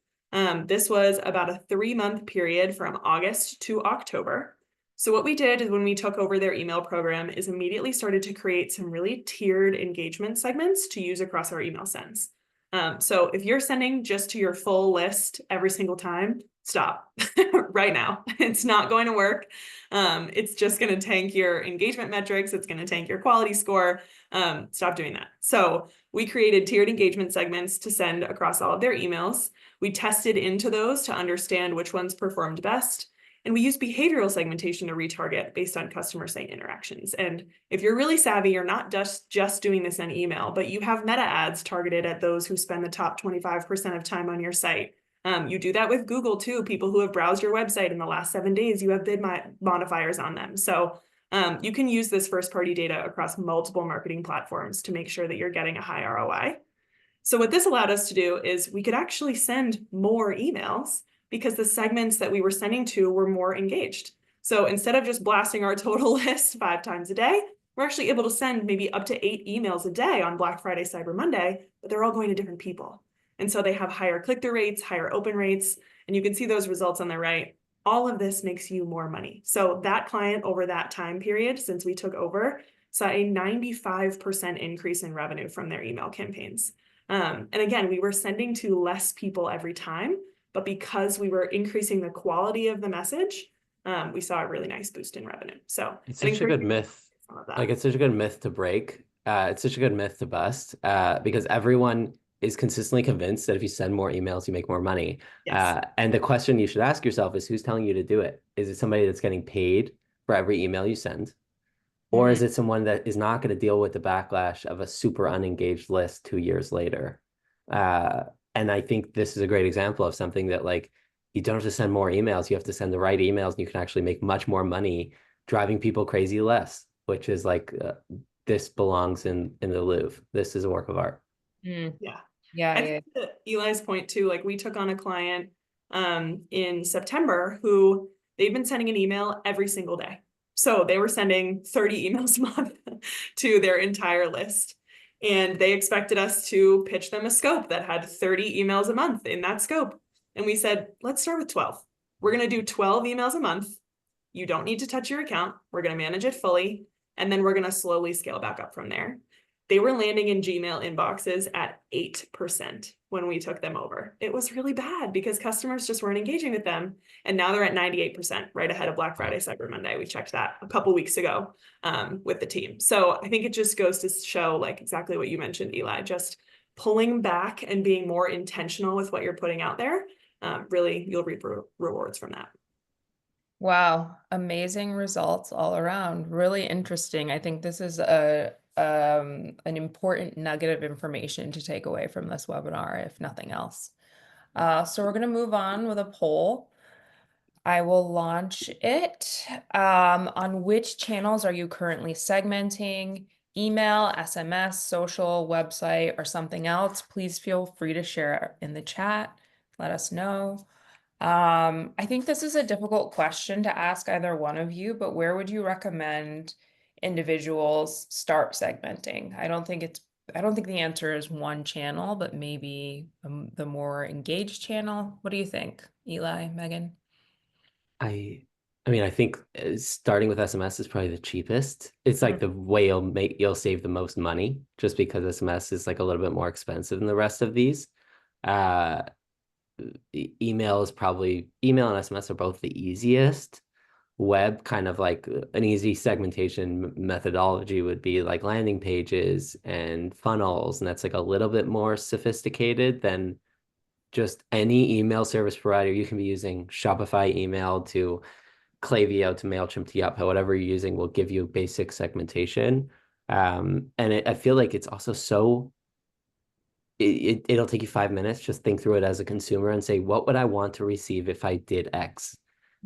This was about a 3-month period from August to October. So what we did is, when we took over their email program, is immediately started to create some really tiered engagement segments to use across our email sends. So if you're sending just to your full list every single time, stop right now. It's not going to work. It's just going to tank your engagement metrics. It's going to tank your quality score. Stop doing that. So we created tiered engagement segments to send across all of their emails. We tested into those to understand which ones performed best. And we use behavioral segmentation to retarget based on customer site interactions. And if you're really savvy, you're not just doing this in email, but you have meta ads targeted at those who spend the top 25% of time on your site. You do that with Google too. People who have browsed your website in the last 7 days, you have bid modifiers on them. So you can use this first-party data across multiple marketing platforms to make sure that you're getting a high ROI. So what this allowed us to do is we could actually send more emails, because the segments that we were sending to were more engaged. So instead of just blasting our total list 5 times a day, we're actually able to send maybe up to 8 emails a day on Black Friday, Cyber Monday, but they're all going to different people. And so they have higher click-through rates, higher open rates, and you can see those results on the right. All of this makes you more money. So that client, over that time period, since we took over, saw a 95% increase in revenue from their email campaigns. And again, we were sending to less people every time, but because we were increasing the quality of the message, we saw a really nice boost in revenue. So it's such a good myth. Like, it's such a good myth to break. It's such a good myth to bust, because everyone is consistently convinced that if you send more emails, you make more money. Yes. And the question you should ask yourself is, who's telling you to do it? Is it somebody that's getting paid for every email you send? Or is it someone that is not going to deal with the backlash of a super unengaged list 2 years later? And I think this is a great example of something that, like, you don't have to send more emails. You have to send the right emails, and you can actually make much more money driving people crazy less, which is like, this belongs in the Louvre. This is a work of art. Yeah. Yeah. I think to Eli's point too, like, we took on a client in September who they've been sending an email every single day. So they were sending 30 emails a month to their entire list. And they expected us to pitch them a scope that had 30 emails a month in that scope. And we said, let's start with 12. We're going to do 12 emails a month. You don't need to touch your account. We're going to manage it fully. And then we're going to slowly scale back up from there. They were landing in Gmail inboxes at 8% when we took them over. It was really bad because customers just weren't engaging with them. And now they're at 98%, right ahead of Black Friday, Cyber Monday. We checked that a couple weeks ago with the team. So I think it just goes to show, like, exactly what you mentioned, Eli, just pulling back and being more intentional with what you're putting out there. Really, you'll reap rewards from that. Wow, amazing results all around. Really interesting. I think this is an important nugget of information to take away from this webinar, if nothing else. So we're going to move on with a poll. I will launch it. On which channels are you currently segmenting? Email, SMS, social, website, or something else? Please feel free to share in the chat. Let us know. I think this is a difficult question to ask either one of you, but where would you recommend individuals start segmenting? I don't think the answer is one channel, but maybe the more engaged channel. What do you think, Eli, Meghan? I I mean, I think starting with SMS is probably the cheapest. It's like the way you'll save the most money, just because SMS is like a little bit more expensive than the rest of these. Uh, email and SMS are both the easiest. Web, kind of like an easy segmentation methodology would be like landing pages and funnels, and that's like a little bit more sophisticated than just any email service provider. You can be using Shopify email to Klaviyo to MailChimp to Yotpo, whatever you're using will give you basic segmentation. I feel like it's also so it'll take you 5 minutes. Just think through it as a consumer and say, what would I want to receive if I did X?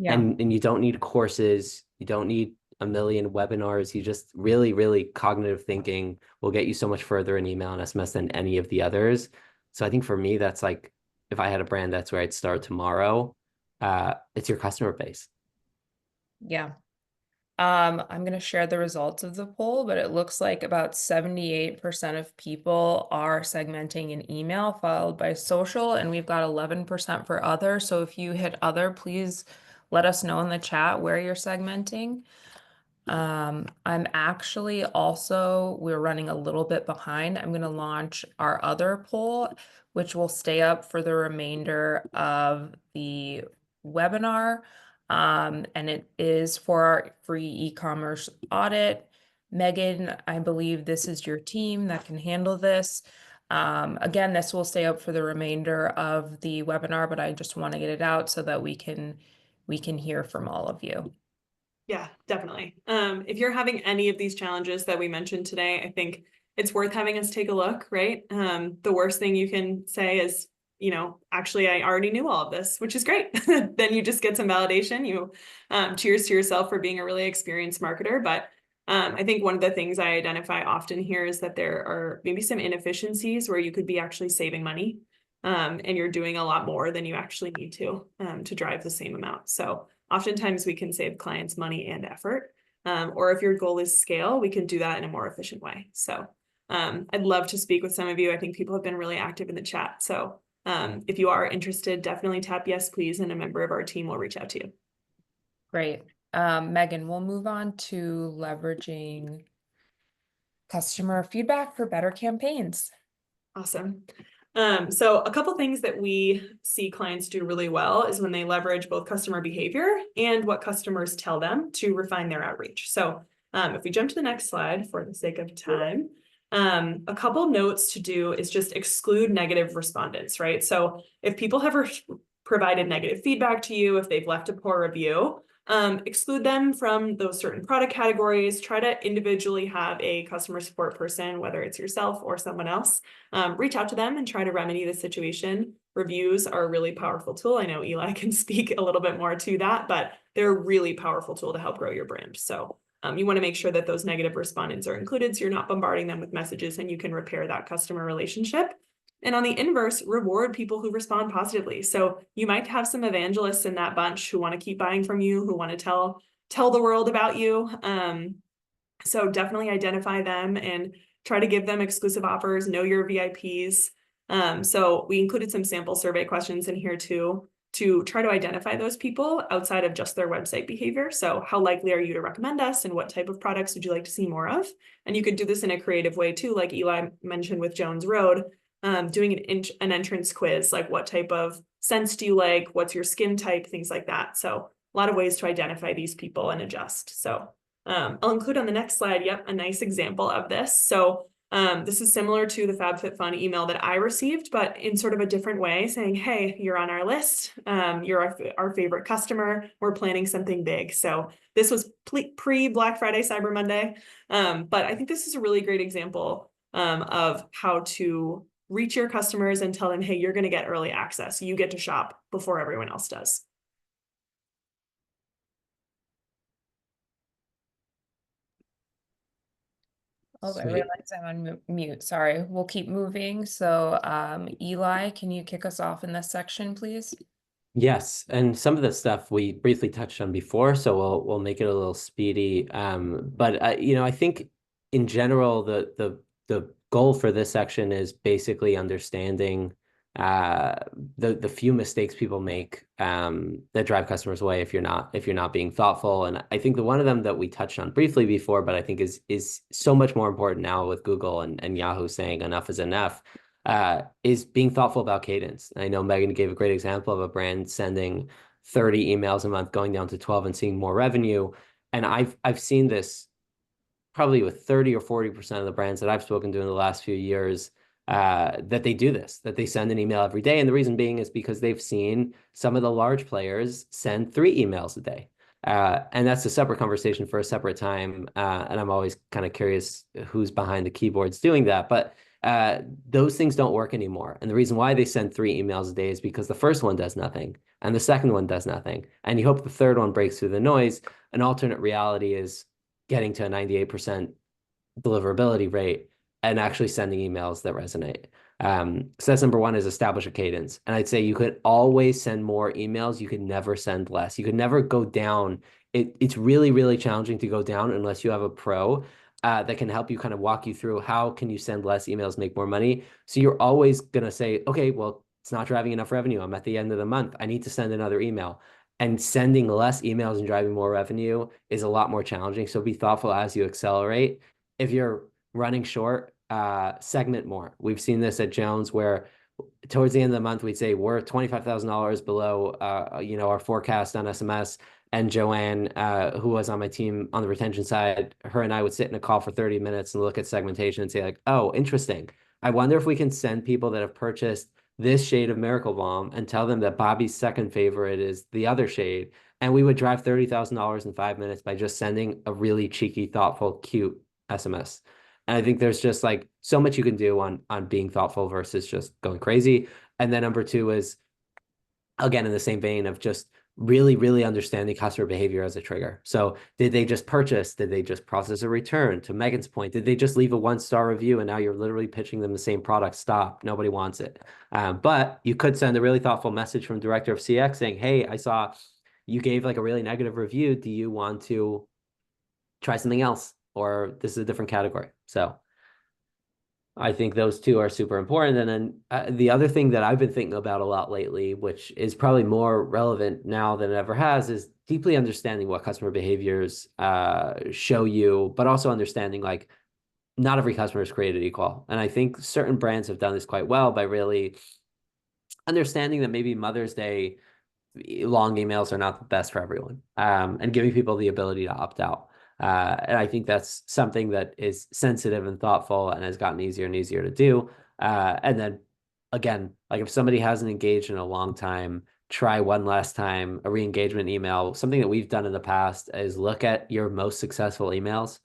Yeah. And you don't need courses, you don't need a million webinars. You just really cognitive thinking will get you so much further in email and SMS than any of the others. So I think for me, that's like, if I had a brand, that's where I'd start tomorrow. It's your customer base. Yeah. I'm going to share the results of the poll, but it looks like about 78% of people are segmenting in email, followed by social, and we've got 11% for other. So if you hit other, please let us know in the chat where you're segmenting. I'm actually also, we're running a little bit behind. I'm going to launch our other poll, which will stay up for the remainder of the webinar. And it is for our free e-commerce audit. Megan, I believe this is your team that can handle this. Again, this will stay up for the remainder of the webinar, but I just want to get it out so that we can hear from all of you. Yeah, definitely. If you're having any of these challenges that we mentioned today, I think it's worth having us take a look, right? The worst thing you can say is, actually, I already knew all of this, which is great. Then you just get some validation. Cheers to yourself for being a really experienced marketer. But I think one of the things I identify often here is that there are maybe some inefficiencies where you could be actually saving money, and you're doing a lot more than you actually need to drive the same amount. So oftentimes we can save clients money and effort. Or if your goal is scale, we can do that in a more efficient way. So I'd love to speak with some of you. I think people have been really active in the chat. So if you are interested, definitely tap yes, please, and a member of our team will reach out to you. Great. Megan, we'll move on to leveraging customer feedback for better campaigns. Awesome. So a couple things that we see clients do really well is when they leverage both customer behavior and what customers tell them to refine their outreach. So if we jump to the next slide for the sake of time, a couple notes to do is just exclude negative respondents, right? So if people have provided negative feedback to you, if they've left a poor review, exclude them from those certain product categories. Try to individually have a customer support person, whether it's yourself or someone else, reach out to them and try to remedy the situation. Reviews are a really powerful tool. I know Eli can speak a little bit more to that, but they're a really powerful tool to help grow your brand. So you want to make sure that those negative respondents are included so you're not bombarding them with messages and you can repair that customer relationship. And on the inverse, reward people who respond positively. So you might have some evangelists in that bunch who want to keep buying from you, who want to tell the world about you. So definitely identify them and try to give them exclusive offers, know your VIPs. So we included some sample survey questions in here too, to try to identify those people outside of just their website behavior. So how likely are you to recommend us and what type of products would you like to see more of? And you could do this in a creative way too, like Eli mentioned with Jones Road, doing an entrance quiz, like what type of scents do you like? What's your skin type? Things like that. So a lot of ways to identify these people and adjust. So I'll include on the next slide, a nice example of this. So this is similar to the FabFitFun email that I received, but in sort of a different way, saying, hey, you're on our list. You're our favorite customer. We're planning something big. So this was pre-Black Friday, Cyber Monday. But I think this is a really great example of how to reach your customers and tell them, hey, you're going to get early access. You get to shop before everyone else does. Oh, I Sweet. realize I'm on mute. Sorry. We'll keep moving. So, Eli, can you kick us off in this section, please? Yes, and some of the stuff we briefly touched on before, so we'll make it a little speedy. But I think in general the goal for this section is basically understanding the few mistakes people make that drive customers away if you're not being thoughtful. And I think the one of them that we touched on briefly before, but I think is so much more important now with Google and Yahoo saying enough is enough, is being thoughtful about cadence. And I know Meghan gave a great example of a brand sending 30 emails a month, going down to 12 and seeing more revenue. And I've seen this probably with 30 or 40% of the brands that I've spoken to in the last few years, that they do this, that they send an email every day. And the reason being is because they've seen some of the large players send 3 emails a day. And that's a separate conversation for a separate time. And I'm always kind of curious who's behind the keyboards doing that. But those things don't work anymore. And the reason why they send 3 emails a day is because the first one does nothing and the second one does nothing. And you hope the third one breaks through the noise. An alternate reality is getting to a 98% deliverability rate and actually sending emails that resonate. So that's number one, is establish a cadence. And I'd say you could always send more emails. You could never send less. You could never go down. It's really, really challenging to go down unless you have a pro that can help you kind of walk you through how can you send less emails, make more money. So you're always going to say, okay, well, it's not driving enough revenue. I'm at the end of the month. I need to send another email. And sending less emails and driving more revenue is a lot more challenging. So be thoughtful as you accelerate. If you're running short, segment more. We've seen this at Jones where towards the end of the month, we'd say we're $25,000 below, our forecast on SMS. And Joanne, who was on my team on the retention side, her and I would sit in a call for 30 minutes and look at segmentation and say like, oh, interesting. I wonder if we can send people that have purchased this shade of Miracle Balm and tell them that Bobby's second favorite is the other shade. And we would drive $30,000 in 5 minutes by just sending a really cheeky, thoughtful, cute SMS. And I think there's just like so much you can do on being thoughtful versus just going crazy. And then number 2 is, again, in the same vein of just really, really understanding customer behavior as a trigger. So did they just purchase? Did they just process a return? To Megan's point, did they just leave a 1-star review and now you're literally pitching them the same product? Stop. Nobody wants it. But you could send a really thoughtful message from director of CX saying, hey, I saw you gave like a really negative review. Do you want to try something else? Or this is a different category. So I think those 2 are super important. And then the other thing that I've been thinking about a lot lately, which is probably more relevant now than it ever has, is deeply understanding what customer behaviors show you, but also understanding like not every customer is created equal. And I think certain brands have done this quite well by really understanding that maybe Mother's Day long emails are not the best for everyone, and giving people the ability to opt out. And I think that's something that is sensitive and thoughtful and has gotten easier and easier to do. And then again, like if somebody hasn't engaged in a long time, try one last time, a re-engagement email. Something that we've done in the past is look at your most successful emails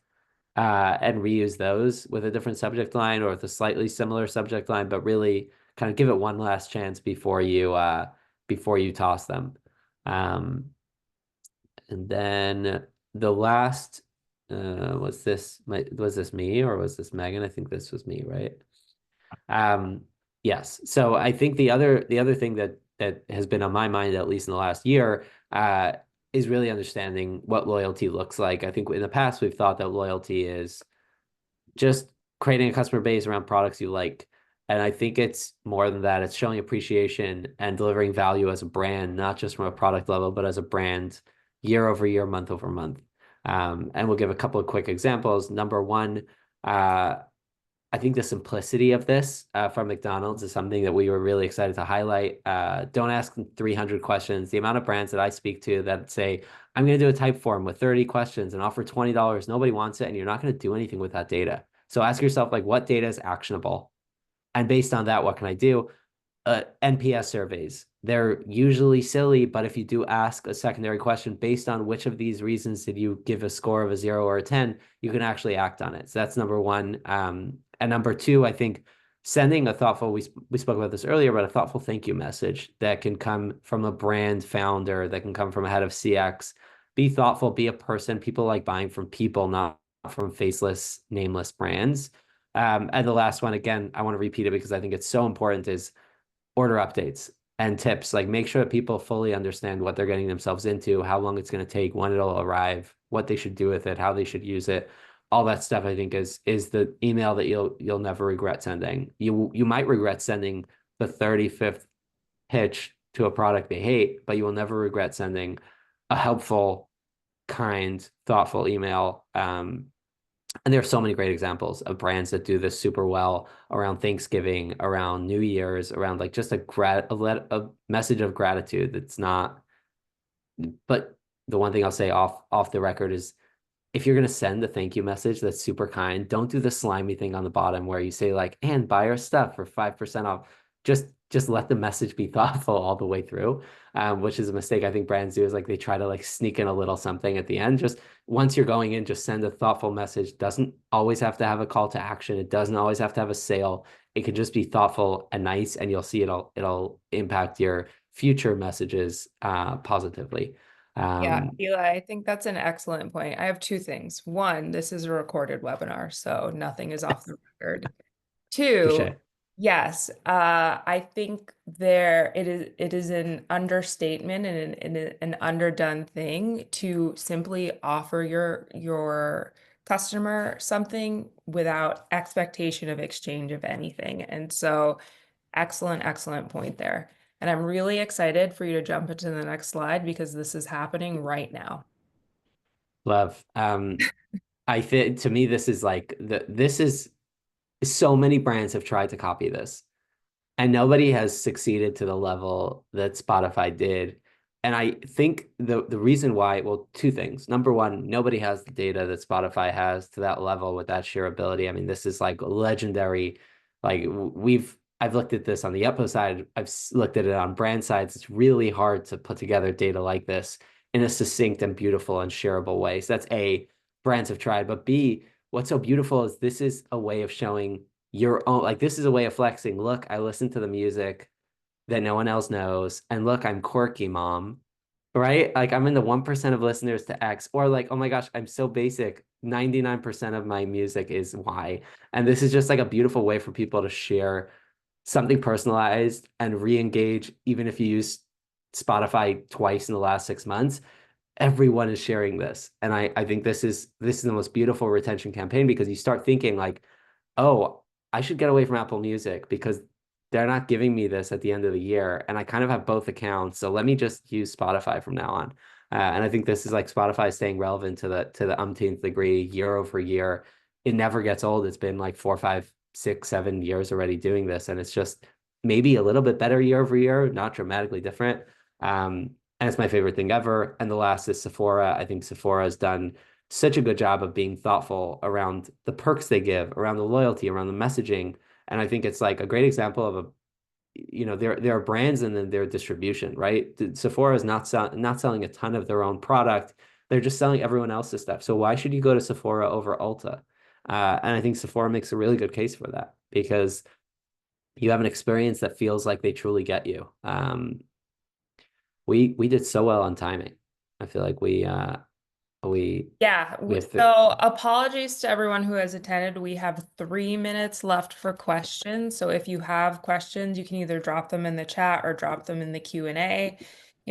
and reuse those with a different subject line or with a slightly similar subject line, but really kind of give it one last chance before you toss them. And then the last, was this me or was this Meghan? I think this was me, right? Yes. So I think the other thing that has been on my mind, at least in the last year, is really understanding what loyalty looks like. I think in the past, we've thought that loyalty is just creating a customer base around products you like. And I think it's more than that. It's showing appreciation and delivering value as a brand, not just from a product level, but as a brand year over year, month over month. And we'll give a couple of quick examples. Number 1, I think the simplicity of this from McDonald's is something that we were really excited to highlight. Don't ask 300 questions. The amount of brands that I speak to that say, I'm going to do a type form with 30 questions and offer $20. Nobody wants it. And you're not going to do anything with that data. So ask yourself, like, what data is actionable? And based on that, what can I do? NPS surveys. They're usually silly, but if you do ask a secondary question based on which of these reasons did you give a score of a 0 or a 10, you can actually act on it. So that's number 1. And number 2, I think sending a thoughtful, we spoke about this earlier, but a thoughtful thank you message that can come from a brand founder, that can come from a head of CX. Be thoughtful, be a person. People like buying from people, not from faceless, nameless brands. And the last one, again, I want to repeat it because I think it's so important, is order updates and tips. Like make sure that people fully understand what they're getting themselves into, how long it's going to take, when it'll arrive, what they should do with it, how they should use it. All that stuff, I think, is the email that you'll never regret sending. You might regret sending the 35th pitch to a product they hate, but you will never regret sending a helpful, kind, thoughtful email. And there are so many great examples of brands that do this super well around Thanksgiving, around New Year's, around like just a message of gratitude that's not. But the one thing I'll say off the record is if you're going to send a thank you message that's super kind, don't do the slimy thing on the bottom where you say like, and buy our stuff for 5% off. Just let the message be thoughtful all the way through, which is a mistake I think brands do is like they try to like sneak in a little something at the end. Just once you're going in, just send a thoughtful message. Doesn't always have to have a call to action. It doesn't always have to have a sale. It can just be thoughtful and nice, and you'll see it'll impact your future messages positively. Yeah, Eli, I think that's an excellent point. I have two things. One, this is a recorded webinar, so nothing is off the record. Two, Touche. yes, I think it is an understatement and an underdone thing to simply offer your customer something without expectation of exchange of anything. And so excellent point there. And I'm really excited for you to jump into the next slide because this is happening right now. Love. I think to me, this is like this is so many brands have tried to copy this and nobody has succeeded to the level that Spotify did. And I think the reason why, well, two things. Number one, nobody has the data that Spotify has to that level with that shareability. I mean, this is like legendary. Like I've looked at this on the Yotpo side. I've looked at it on brand sides. It's really hard to put together data like this in a succinct and beautiful and shareable way. So that's A, brands have tried. But B, what's so beautiful is this is a way of showing your own, like this is a way of flexing. Look, I listen to the music that no one else knows. And look, I'm quirky, mom. Right? Like I'm in the 1% of listeners to X, or like, oh my gosh, I'm so basic. 99% of my music is Y. And this is just like a beautiful way for people to share something personalized and re-engage, even if you use Spotify twice in the last 6 months. Everyone is sharing this. And I think this is the most beautiful retention campaign because you start thinking like, oh, I should get away from Apple Music because they're not giving me this at the end of the year. And I kind of have both accounts. So let me just use Spotify from now on. And I think this is like Spotify staying relevant to the umpteenth degree year over year. It never gets old. It's been like 4, 5, 6, 7 years already doing this. And it's just maybe a little bit better year over year, not dramatically different. And it's my favorite thing ever. And the last is Sephora. I think Sephora has done such a good job of being thoughtful around the perks they give, around the loyalty, around the messaging. And I think it's like a great example of there are brands and then their distribution, right? Sephora is not selling a ton of their own product. They're just selling everyone else's stuff. So why should you go to Sephora over Ulta? And I think Sephora makes a really good case for that because you have an experience that feels like they truly get you. We did so well on timing. I feel like we Yeah, have so apologies to everyone who has attended. We have 3 minutes left for questions. So if you have questions, you can either drop them in the chat or drop them in the Q&A.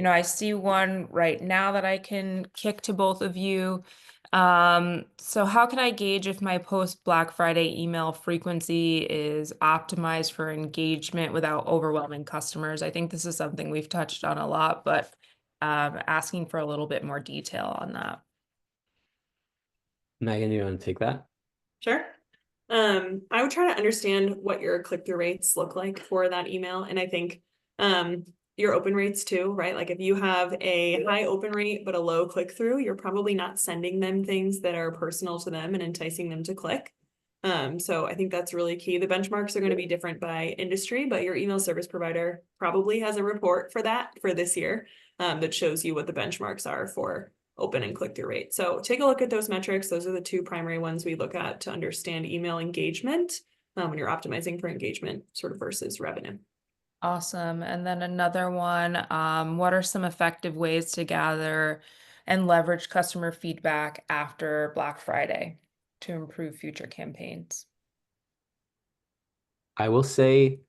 I see one right now that I can kick to both of you. So how can I gauge if my post Black Friday email frequency is optimized for engagement without overwhelming customers? I think this is something we've touched on a lot, but asking for a little bit more detail on that. Megan, you want to take that? Sure. I would try to understand what your click-through rates look like for that email. And I think your open rates too, right? Like if you have a high open rate but a low click-through, you're probably not sending them things that are personal to them and enticing them to click. So I think that's really key. The benchmarks are going to be different by industry, but your email service provider probably has a report for that for this year that shows you what the benchmarks are for open and click-through rate. So take a look at those metrics. Those are the two primary ones we look at to understand email engagement when you're optimizing for engagement sort of versus revenue. Awesome. And then another one, what are some effective ways to gather and leverage customer feedback after Black Friday to improve future campaigns? I will say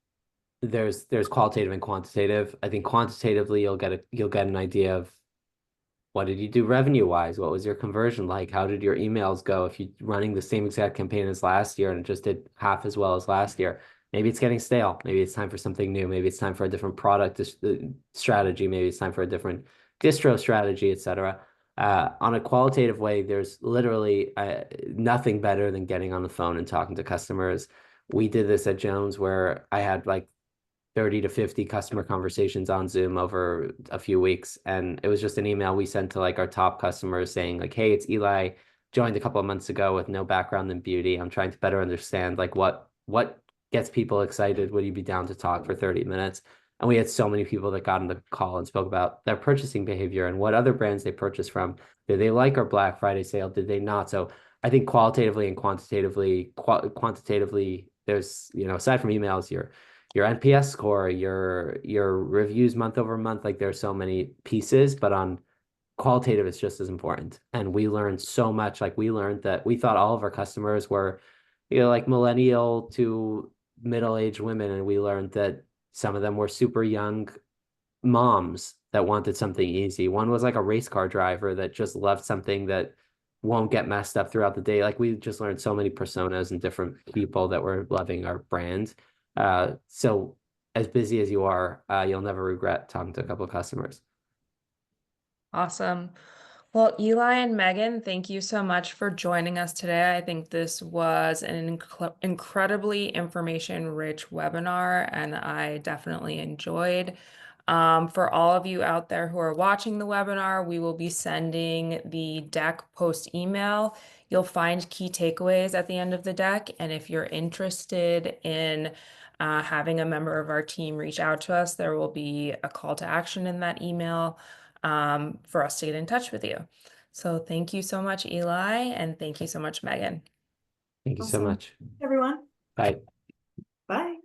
there's qualitative and quantitative. I think quantitatively you'll get an idea of what did you do revenue wise? What was your conversion like? How did your emails go? If you're running the same exact campaign as last year and it just did half as well as last year, maybe it's getting stale. Maybe it's time for something new. Maybe it's time for a different product strategy. Maybe it's time for a different distro strategy, etc. On a qualitative way, there's literally nothing better than getting on the phone and talking to customers. We did this at Jones where I had like 30 to 50 customer conversations on Zoom over a few weeks. And it was just an email we sent to like our top customers saying like, hey, it's Eli, joined a couple of months ago with no background in beauty. I'm trying to better understand like what gets people excited. Would you be down to talk for 30 minutes? And we had so many people that got on the call and spoke about their purchasing behavior and what other brands they purchase from. Did they like our Black Friday sale? Did they not? So I think qualitatively and quantitatively, there's, aside from emails, your NPS score, your reviews month over month, like there's so many pieces, but on qualitative, it's just as important. And we learned so much. Like we learned that we thought all of our customers were, like millennial to middle-aged women, and we learned that some of them were super young moms that wanted something easy. One was like a race car driver that just loved something that won't get messed up throughout the day. Like we just learned so many personas and different people that were loving our brand. So as busy as you are, you'll never regret talking to a couple of customers. Awesome. Well, Eli and Megan, thank you so much for joining us today. I think this was an incredibly information-rich webinar, and I definitely enjoyed. For all of you out there who are watching the webinar, we will be sending the deck post email. You'll find key takeaways at the end of the deck, and if you're interested in having a member of our team reach out to us, there will be a call to action in that email for us to get in touch with you. So thank you so much, Eli, and thank you so much, Megan. Thank you so Awesome. much. Everyone. Bye. Bye.